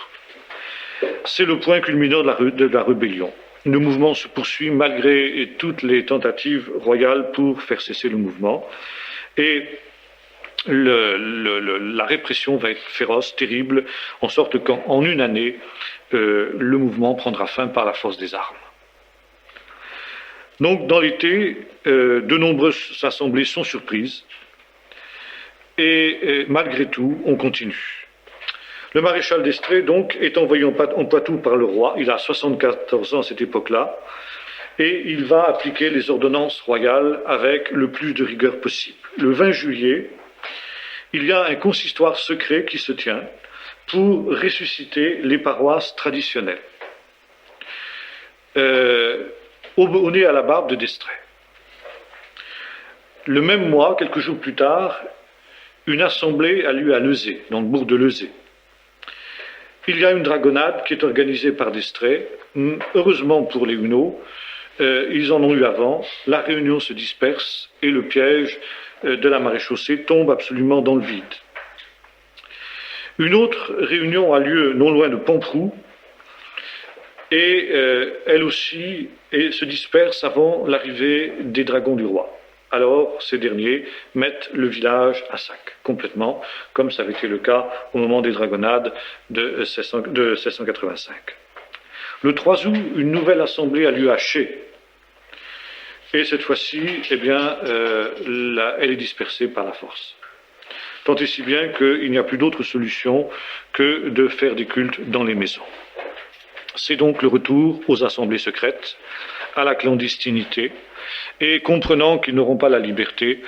C'est le point culminant de la rébellion. Le mouvement se poursuit malgré toutes les tentatives royales pour faire cesser le mouvement. Et la répression va être féroce, terrible, en sorte qu'en une année, le mouvement prendra fin par la force des armes. Donc, dans l'été, de nombreuses assemblées sont surprises, et malgré tout, on continue. Le maréchal d'Estrées, donc, est envoyé en Poitou par le roi, il a 74 ans à cette époque-là, et il va appliquer les ordonnances royales avec le plus de rigueur possible. Le 20 juillet, il y a un consistoire secret qui se tient pour ressusciter les paroisses traditionnelles. Au nez à la barbe de d'Estrées. Le même mois, quelques jours plus tard, une assemblée a lieu à Leuzé, dans le bourg de Leuzé. Il y a une dragonnade qui est organisée par d'Estrées. Heureusement pour les Huguenots, ils en ont eu avant. La réunion se disperse et le piège de la maréchaussée tombe absolument dans le vide. Une autre réunion a lieu non loin de Pamproux, et elle aussi se disperse avant l'arrivée des dragons du roi. Alors, ces derniers mettent le village à sac, complètement, comme ça avait été le cas au moment des dragonnades de 1685. Le 3 août, une nouvelle assemblée a lieu à Chais. Et cette fois-ci, elle est dispersée par la force. Tant et si bien qu'il n'y a plus d'autre solution que de faire des cultes dans les maisons. C'est donc le retour aux assemblées secrètes, à la clandestinité, et comprenant qu'ils n'auront pas la liberté,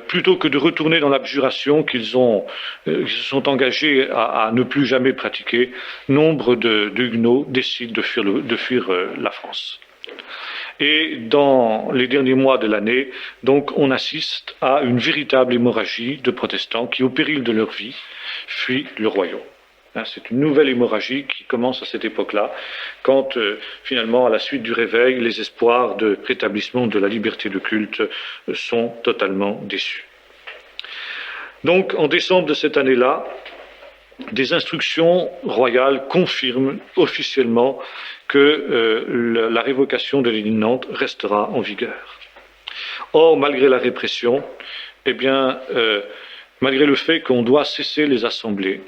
plutôt que de retourner dans l'abjuration qu'ils se sont engagés à ne plus jamais pratiquer, nombre de Huguenots décident de fuir la France. Et dans les derniers mois de l'année, donc, on assiste à une véritable hémorragie de protestants qui, au péril de leur vie, fuient le royaume. C'est une nouvelle hémorragie qui commence à cette époque-là, quand finalement, à la suite du réveil, les espoirs de rétablissement de la liberté de culte sont totalement déçus. Donc, en décembre de cette année-là, des instructions royales confirment officiellement que la révocation de l'édit de Nantes restera en vigueur. Or, malgré la répression, malgré le fait qu'on doit cesser les assemblées,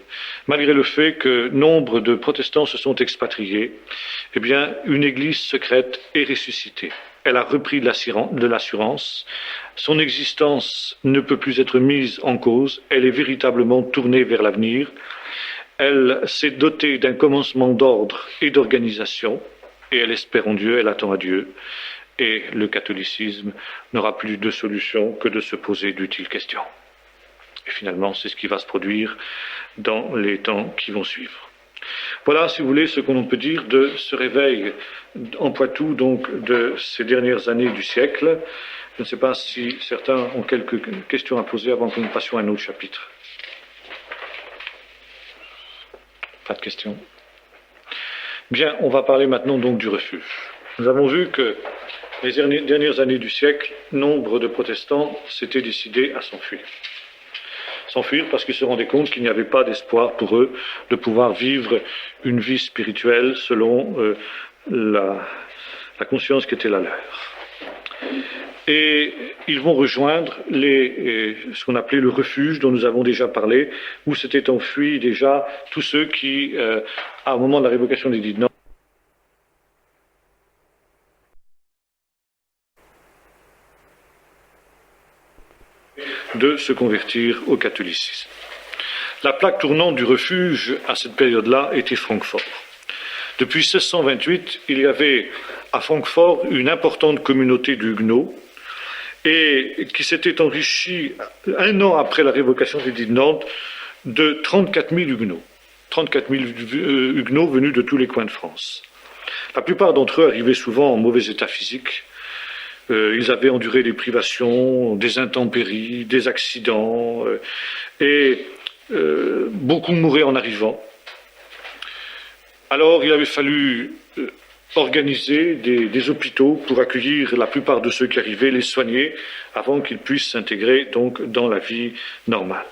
malgré le fait que nombre de protestants se sont expatriés, une église secrète est ressuscitée. Elle a repris de l'assurance, son existence ne peut plus être mise en cause, elle est véritablement tournée vers l'avenir, elle s'est dotée d'un commencement d'ordre et d'organisation, et elle espère en Dieu, elle attend à Dieu, et le catholicisme n'aura plus de solution que de se poser d'utiles questions. Et finalement, c'est ce qui va se produire dans les temps qui vont suivre. Voilà, si vous voulez, ce qu'on peut dire de ce réveil en Poitou, donc de ces dernières années du siècle. Je ne sais pas si certains ont quelques questions à poser avant que nous passions à un autre chapitre. Pas de questions. Bien, on va parler maintenant donc du refuge. Nous avons vu que les dernières années du siècle, nombre de protestants s'étaient décidés à s'enfuir. S'enfuir parce qu'ils se rendaient compte qu'il n'y avait pas d'espoir pour eux de pouvoir vivre une vie spirituelle selon la conscience qui était la leur. Et ils vont rejoindre ce qu'on appelait le refuge dont nous avons déjà parlé, où s'étaient enfuis déjà tous ceux qui, au moment de la révocation des édits de Nantes, de se convertir au catholicisme. La plaque tournante du refuge à cette période-là était Francfort. Depuis 1628, il y avait à Francfort une importante communauté d'Huguenots et qui s'était enrichie un an après la révocation des édits de Nantes de 34 000 Huguenots. 34 000 Huguenots venus de tous les coins de France. La plupart d'entre eux arrivaient souvent en mauvais état physique. Ils avaient enduré des privations, des intempéries, des accidents, et beaucoup mouraient en arrivant. Alors il avait fallu organiser des hôpitaux pour accueillir la plupart de ceux qui arrivaient, les soigner, avant qu'ils puissent s'intégrer donc dans la vie normale.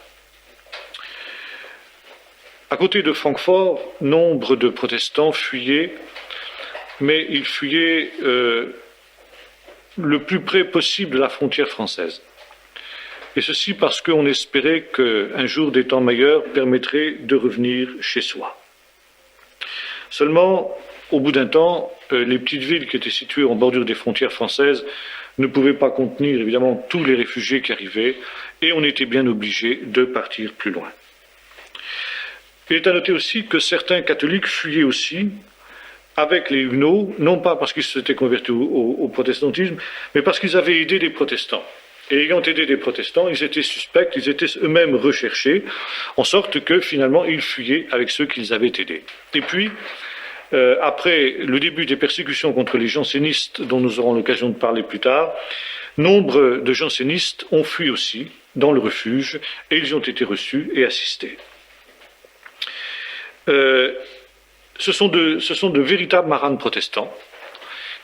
À côté de Francfort, nombre de protestants fuyaient, mais ils fuyaient le plus près possible de la frontière française. Et ceci parce qu'on espérait qu'un jour des temps meilleurs permettrait de revenir chez soi. Seulement, au bout d'un temps, les petites villes qui étaient situées en bordure des frontières françaises ne pouvaient pas contenir évidemment tous les réfugiés qui arrivaient, et on était bien obligé de partir plus loin. Il est à noter aussi que certains catholiques fuyaient aussi avec les Huguenots, non pas parce qu'ils s'étaient convertis au protestantisme, mais parce qu'ils avaient aidé les protestants. Et ayant aidé les protestants, ils étaient suspects, ils étaient eux-mêmes recherchés, en sorte que finalement ils fuyaient avec ceux qu'ils avaient aidés. Et puis, après le début des persécutions contre les jansénistes, dont nous aurons l'occasion de parler plus tard, nombre de jansénistes ont fui aussi dans le refuge, et ils y ont été reçus et assistés. Ce sont de véritables marins protestants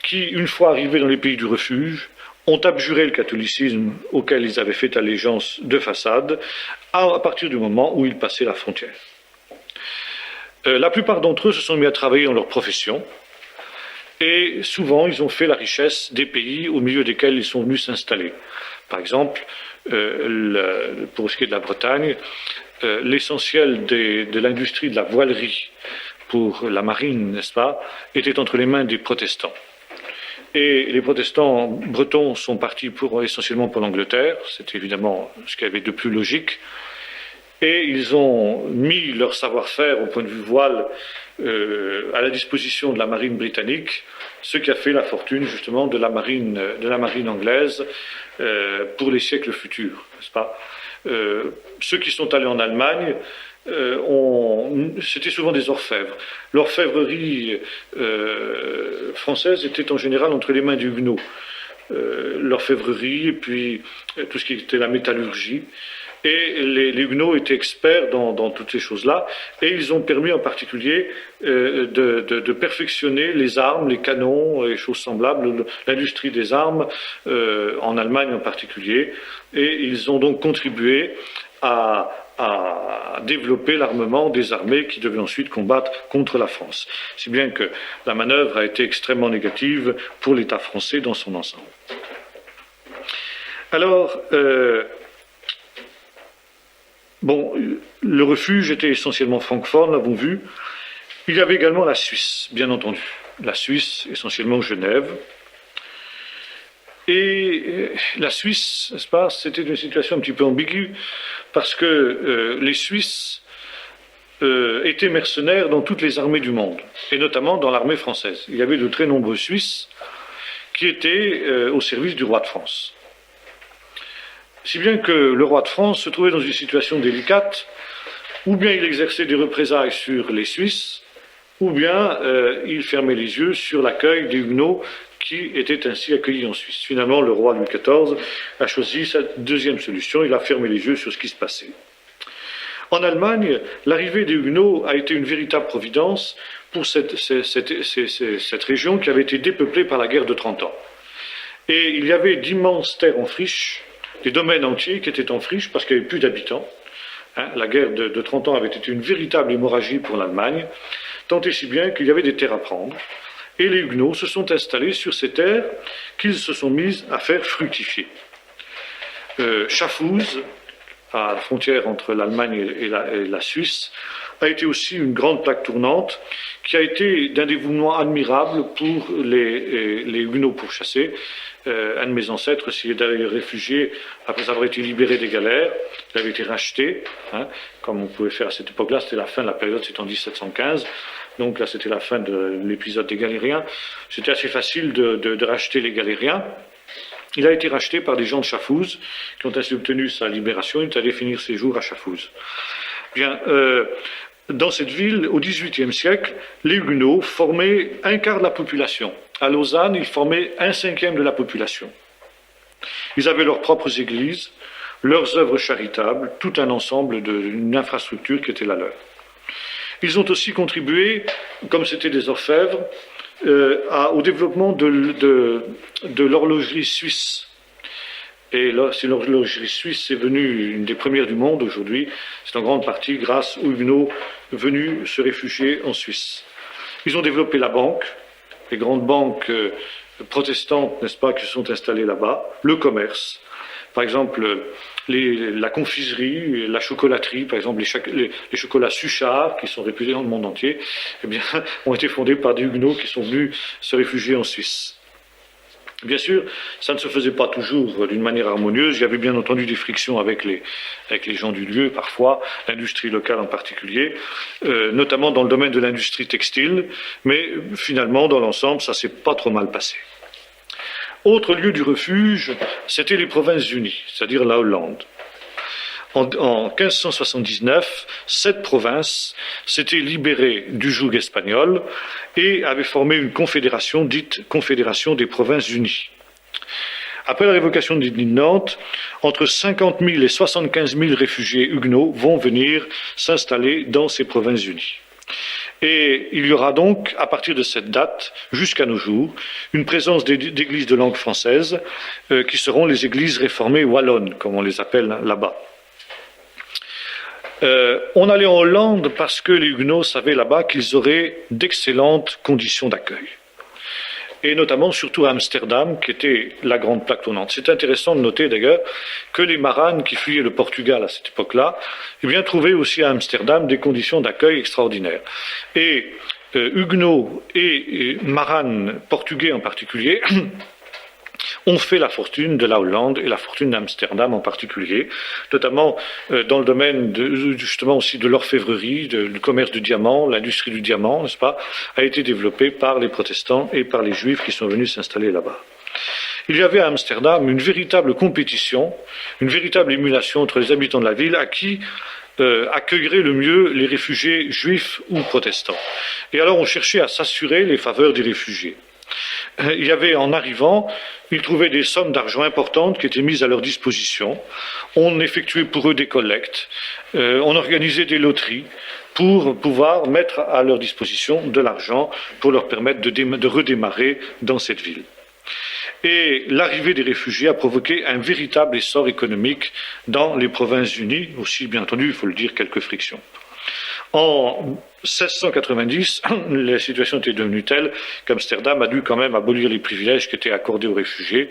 qui, une fois arrivés dans les pays du refuge, ont abjuré le catholicisme auquel ils avaient fait allégeance de façade à partir du moment où ils passaient la frontière. La plupart d'entre eux se sont mis à travailler dans leur profession et souvent ils ont fait la richesse des pays au milieu desquels ils sont venus s'installer. Par exemple, pour ce qui est de la Bretagne, l'essentiel de l'industrie de la voilerie pour la marine, n'est-ce pas, était entre les mains des protestants. Et les protestants bretons sont partis essentiellement pour l'Angleterre, c'est évidemment ce qu'il y avait de plus logique, et ils ont mis leur savoir-faire au point de vue voile à la disposition de la marine britannique, ce qui a fait la fortune justement de la marine anglaise pour les siècles futurs, n'est-ce pas ? Ceux qui sont allés en Allemagne c'était souvent des orfèvres. L'orfèvrerie française était en général entre les mains du Huguenot. L'orfèvrerie et puis tout ce qui était la métallurgie. Et les Huguenots étaient experts dans toutes ces choses-là, et ils ont permis en particulier de perfectionner les armes, les canons et choses semblables, l'industrie des armes, en Allemagne en particulier, et ils ont donc contribué à développer l'armement des armées qui devaient ensuite combattre contre la France. Si bien que la manœuvre a été extrêmement négative pour l'État français dans son ensemble. Alors, bon, le refuge était essentiellement Francfort, nous l'avons vu. Il y avait également la Suisse, bien entendu. La Suisse, essentiellement Genève. Et la Suisse, n'est-ce pas, c'était une situation un petit peu ambiguë, parce que les Suisses étaient mercenaires dans toutes les armées du monde, et notamment dans l'armée française. Il y avait de très nombreux Suisses qui étaient au service du roi de France. Si bien que le roi de France se trouvait dans une situation délicate, ou bien il exerçait des représailles sur les Suisses, ou bien il fermait les yeux sur l'accueil des Huguenots qui étaient ainsi accueillis en Suisse. Finalement, le roi Louis XIV a choisi sa deuxième solution, il a fermé les yeux sur ce qui se passait. En Allemagne, l'arrivée des Huguenots a été une véritable providence pour cette région qui avait été dépeuplée par la guerre de 30 ans. Et il y avait d'immenses terres en friche, des domaines entiers qui étaient en friche parce qu'il n'y avait plus d'habitants. La guerre de 30 ans avait été une véritable hémorragie pour l'Allemagne, tant et si bien qu'il y avait des terres à prendre. Et les Huguenots se sont installés sur ces terres qu'ils se sont mis à faire fructifier. Schaffhouse, à la frontière entre l'Allemagne et la Suisse, a été aussi une grande plaque tournante qui a été d'un dévouement admirable pour les Huguenots pourchassés. Un de mes ancêtres s'y est réfugié après avoir été libéré des galères. Il avait été racheté, comme on pouvait faire à cette époque-là. C'était la fin de la période, c'était en 1715. Donc là, c'était la fin de l'épisode des Galériens. C'était assez facile de racheter les Galériens. Il a été racheté par des gens de Schaffhouse qui ont ainsi obtenu sa libération. Il est allé finir ses jours à Schaffhouse. Bien, dans cette ville, au XVIIIe siècle, les Huguenots formaient un quart de la population. À Lausanne, ils formaient 1/5 de la population. Ils avaient leurs propres églises, leurs œuvres charitables, tout un ensemble d'une infrastructure qui était la leur. Ils ont aussi contribué, comme c'était des orfèvres, au développement de l'horlogerie suisse. Et là, si l'horlogerie suisse est venue une des premières du monde aujourd'hui, c'est en grande partie grâce aux Huguenots venus se réfugier en Suisse. Ils ont développé la banque, les grandes banques protestantes, n'est-ce pas, qui se sont installées là-bas, le commerce. Par exemple, la confiserie, la chocolaterie, par exemple, les chocolats Suchard, qui sont réputés dans le monde entier, eh bien, ont été fondés par des Huguenots qui sont venus se réfugier en Suisse. Bien sûr, ça ne se faisait pas toujours d'une manière harmonieuse. Il y avait bien entendu des frictions avec les gens du lieu, parfois, l'industrie locale en particulier, notamment dans le domaine de l'industrie textile, mais finalement, dans l'ensemble, ça s'est pas trop mal passé. Autre lieu du refuge, c'était les Provinces-Unies, c'est-à-dire la Hollande. En 1579, cette province s'était libérée du joug espagnol et avait formé une confédération dite Confédération des Provinces-Unies. Après la révocation de l'édit de Nantes, entre 50 000 et 75 000 réfugiés huguenots vont venir s'installer dans ces Provinces-Unies. Et il y aura donc, à partir de cette date, jusqu'à nos jours, une présence d'églises de langue française qui seront les églises réformées wallonnes, comme on les appelle là-bas. On allait en Hollande parce que les Huguenots savaient là-bas qu'ils auraient d'excellentes conditions d'accueil. Et notamment, surtout à Amsterdam, qui était la grande plaque tournante. C'est intéressant de noter d'ailleurs que les Maranes qui fuyaient le Portugal à cette époque-là, eh bien, trouvaient aussi à Amsterdam des conditions d'accueil extraordinaires. Et Huguenots et Maranes portugais en particulier ont fait la fortune de la Hollande et la fortune d'Amsterdam en particulier, notamment dans le domaine justement aussi de l'orfèvrerie, du commerce du diamant, l'industrie du diamant, n'est-ce pas, a été développée par les protestants et par les juifs qui sont venus s'installer là-bas. Il y avait à Amsterdam une véritable compétition, une véritable émulation entre les habitants de la ville à qui accueillerait le mieux les réfugiés juifs ou protestants. Et alors on cherchait à s'assurer les faveurs des réfugiés. Il y avait, en arrivant, ils trouvaient des sommes d'argent importantes qui étaient mises à leur disposition. On effectuait pour eux des collectes, on organisait des loteries pour pouvoir mettre à leur disposition de l'argent pour leur permettre de redémarrer dans cette ville. Et l'arrivée des réfugiés a provoqué un véritable essor économique dans les Provinces-Unies, aussi bien entendu, il faut le dire, quelques frictions. En 1690, la situation était devenue telle qu'Amsterdam a dû quand même abolir les privilèges qui étaient accordés aux réfugiés,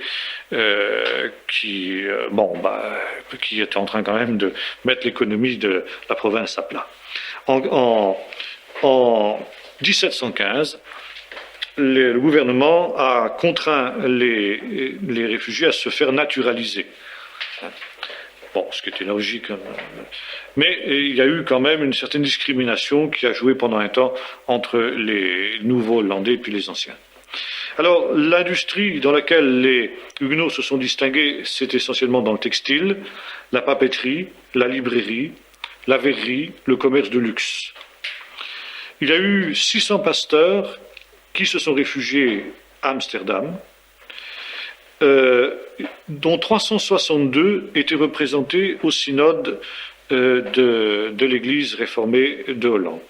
qui étaient en train quand même de mettre l'économie de la province à plat. En 1715, le gouvernement a contraint les réfugiés à se faire naturaliser. Bon, ce qui était logique. Mais il y a eu quand même une certaine discrimination qui a joué pendant un temps entre les nouveaux Hollandais et puis les anciens. Alors, l'industrie dans laquelle les Huguenots se sont distingués, c'est essentiellement dans le textile, la papeterie, la librairie, la verrerie, le commerce de luxe. Il y a eu 600 pasteurs qui se sont réfugiés à Amsterdam, dont 362 étaient représentés au synode de l'Église réformée de Hollande.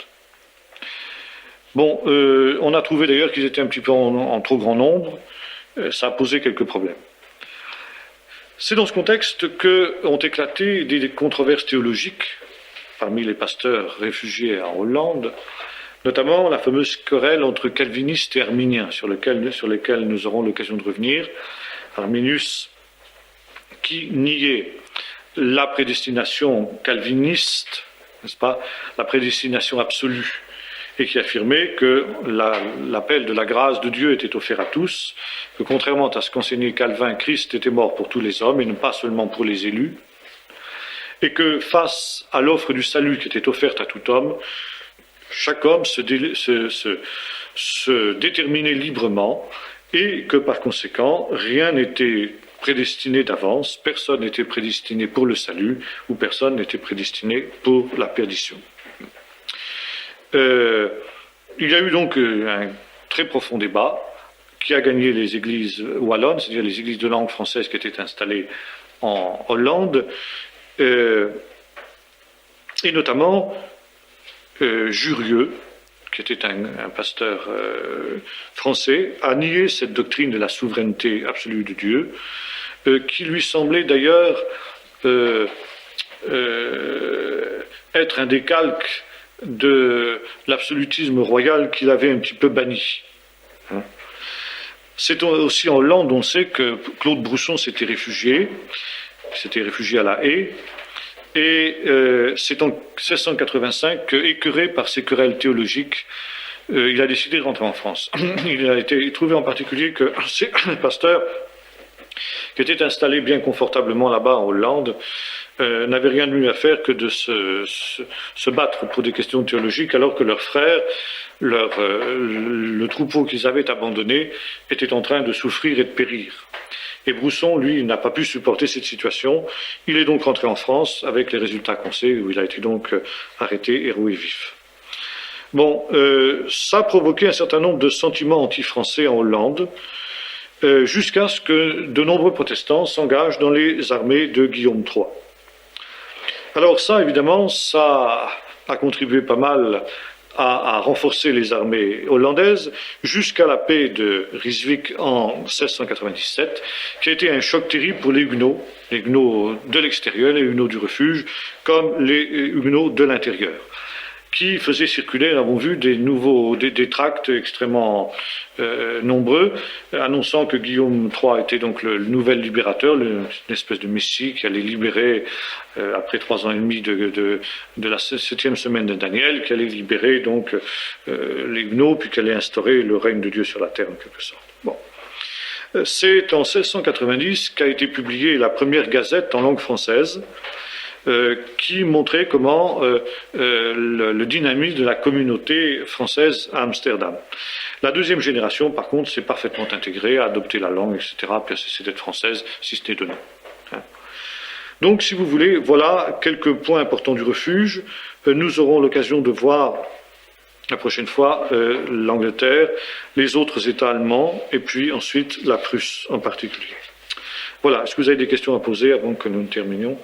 Bon, on a trouvé d'ailleurs qu'ils étaient un petit peu en trop grand nombre, ça a posé quelques problèmes. C'est dans ce contexte qu'ont éclaté des controverses théologiques parmi les pasteurs réfugiés en Hollande, notamment la fameuse querelle entre calvinistes et arminiens, sur lesquels nous aurons l'occasion de revenir. Arminius, qui niait la prédestination calviniste, n'est-ce pas, la prédestination absolue, et qui affirmait que l'appel de la grâce de Dieu était offert à tous, que contrairement à ce qu'enseignait Calvin, Christ était mort pour tous les hommes et non pas seulement pour les élus, et que face à l'offre du salut qui était offerte à tout homme, chaque homme se déterminait librement et que par conséquent, rien n'était prédestiné d'avance, personne n'était prédestiné pour le salut ou personne n'était prédestiné pour la perdition. Il y a eu donc un très profond débat qui a gagné les églises wallonnes, c'est-à-dire les églises de langue française qui étaient installées en Hollande, et notamment Jurieu, qui était un pasteur français, a nié cette doctrine de la souveraineté absolue de Dieu, qui lui semblait d'ailleurs être un décalque de l'absolutisme royal qu'il avait un petit peu banni. C'est aussi en Hollande, on sait que Claude Brousson s'était réfugié à La Haye, et c'est en 1685 que, écœuré par ces querelles théologiques, il a décidé de rentrer en France. Il a été trouvé en particulier que ces pasteurs qui étaient installés bien confortablement là-bas en Hollande n'avaient rien de mieux à faire que de se battre pour des questions théologiques, alors que leurs frères, le troupeau qu'ils avaient abandonné, était en train de souffrir et de périr. Et Brousson, lui, n'a pas pu supporter cette situation. Il est donc rentré en France avec les résultats qu'on sait, où il a été donc arrêté et roué vif. Bon, ça a provoqué un certain nombre de sentiments anti-français en Hollande, jusqu'à ce que de nombreux protestants s'engagent dans les armées de Guillaume III. Alors ça, évidemment, ça a contribué pas mal à renforcer les armées hollandaises jusqu'à la paix de Ryswick en 1697, qui a été un choc terrible pour les Huguenots de l'extérieur, les Huguenots du refuge, comme les Huguenots de l'intérieur, qui faisaient circuler, nous l'avons vu, des tracts extrêmement nombreux, annonçant que Guillaume III était donc le nouvel libérateur, une espèce de messie qui allait libérer, après 3 ans et demi de la 7e semaine de Daniel, qui allait libérer donc les Huguenots, puis qui allait instaurer le règne de Dieu sur la terre en quelque sorte. Bon. C'est en 1690 qu'a été publiée la première gazette en langue française, qui montrait comment le dynamisme de la communauté française à Amsterdam. La deuxième génération, par contre, s'est parfaitement intégrée, a adopté la langue, etc., puis a cessé d'être française, si ce n'est de nom. Donc, si vous voulez, voilà quelques points importants du refuge. Nous aurons l'occasion de voir la prochaine fois l'Angleterre, les autres États allemands, et puis ensuite la Prusse en particulier. Voilà, est-ce que vous avez des questions à poser avant que nous ne terminions ?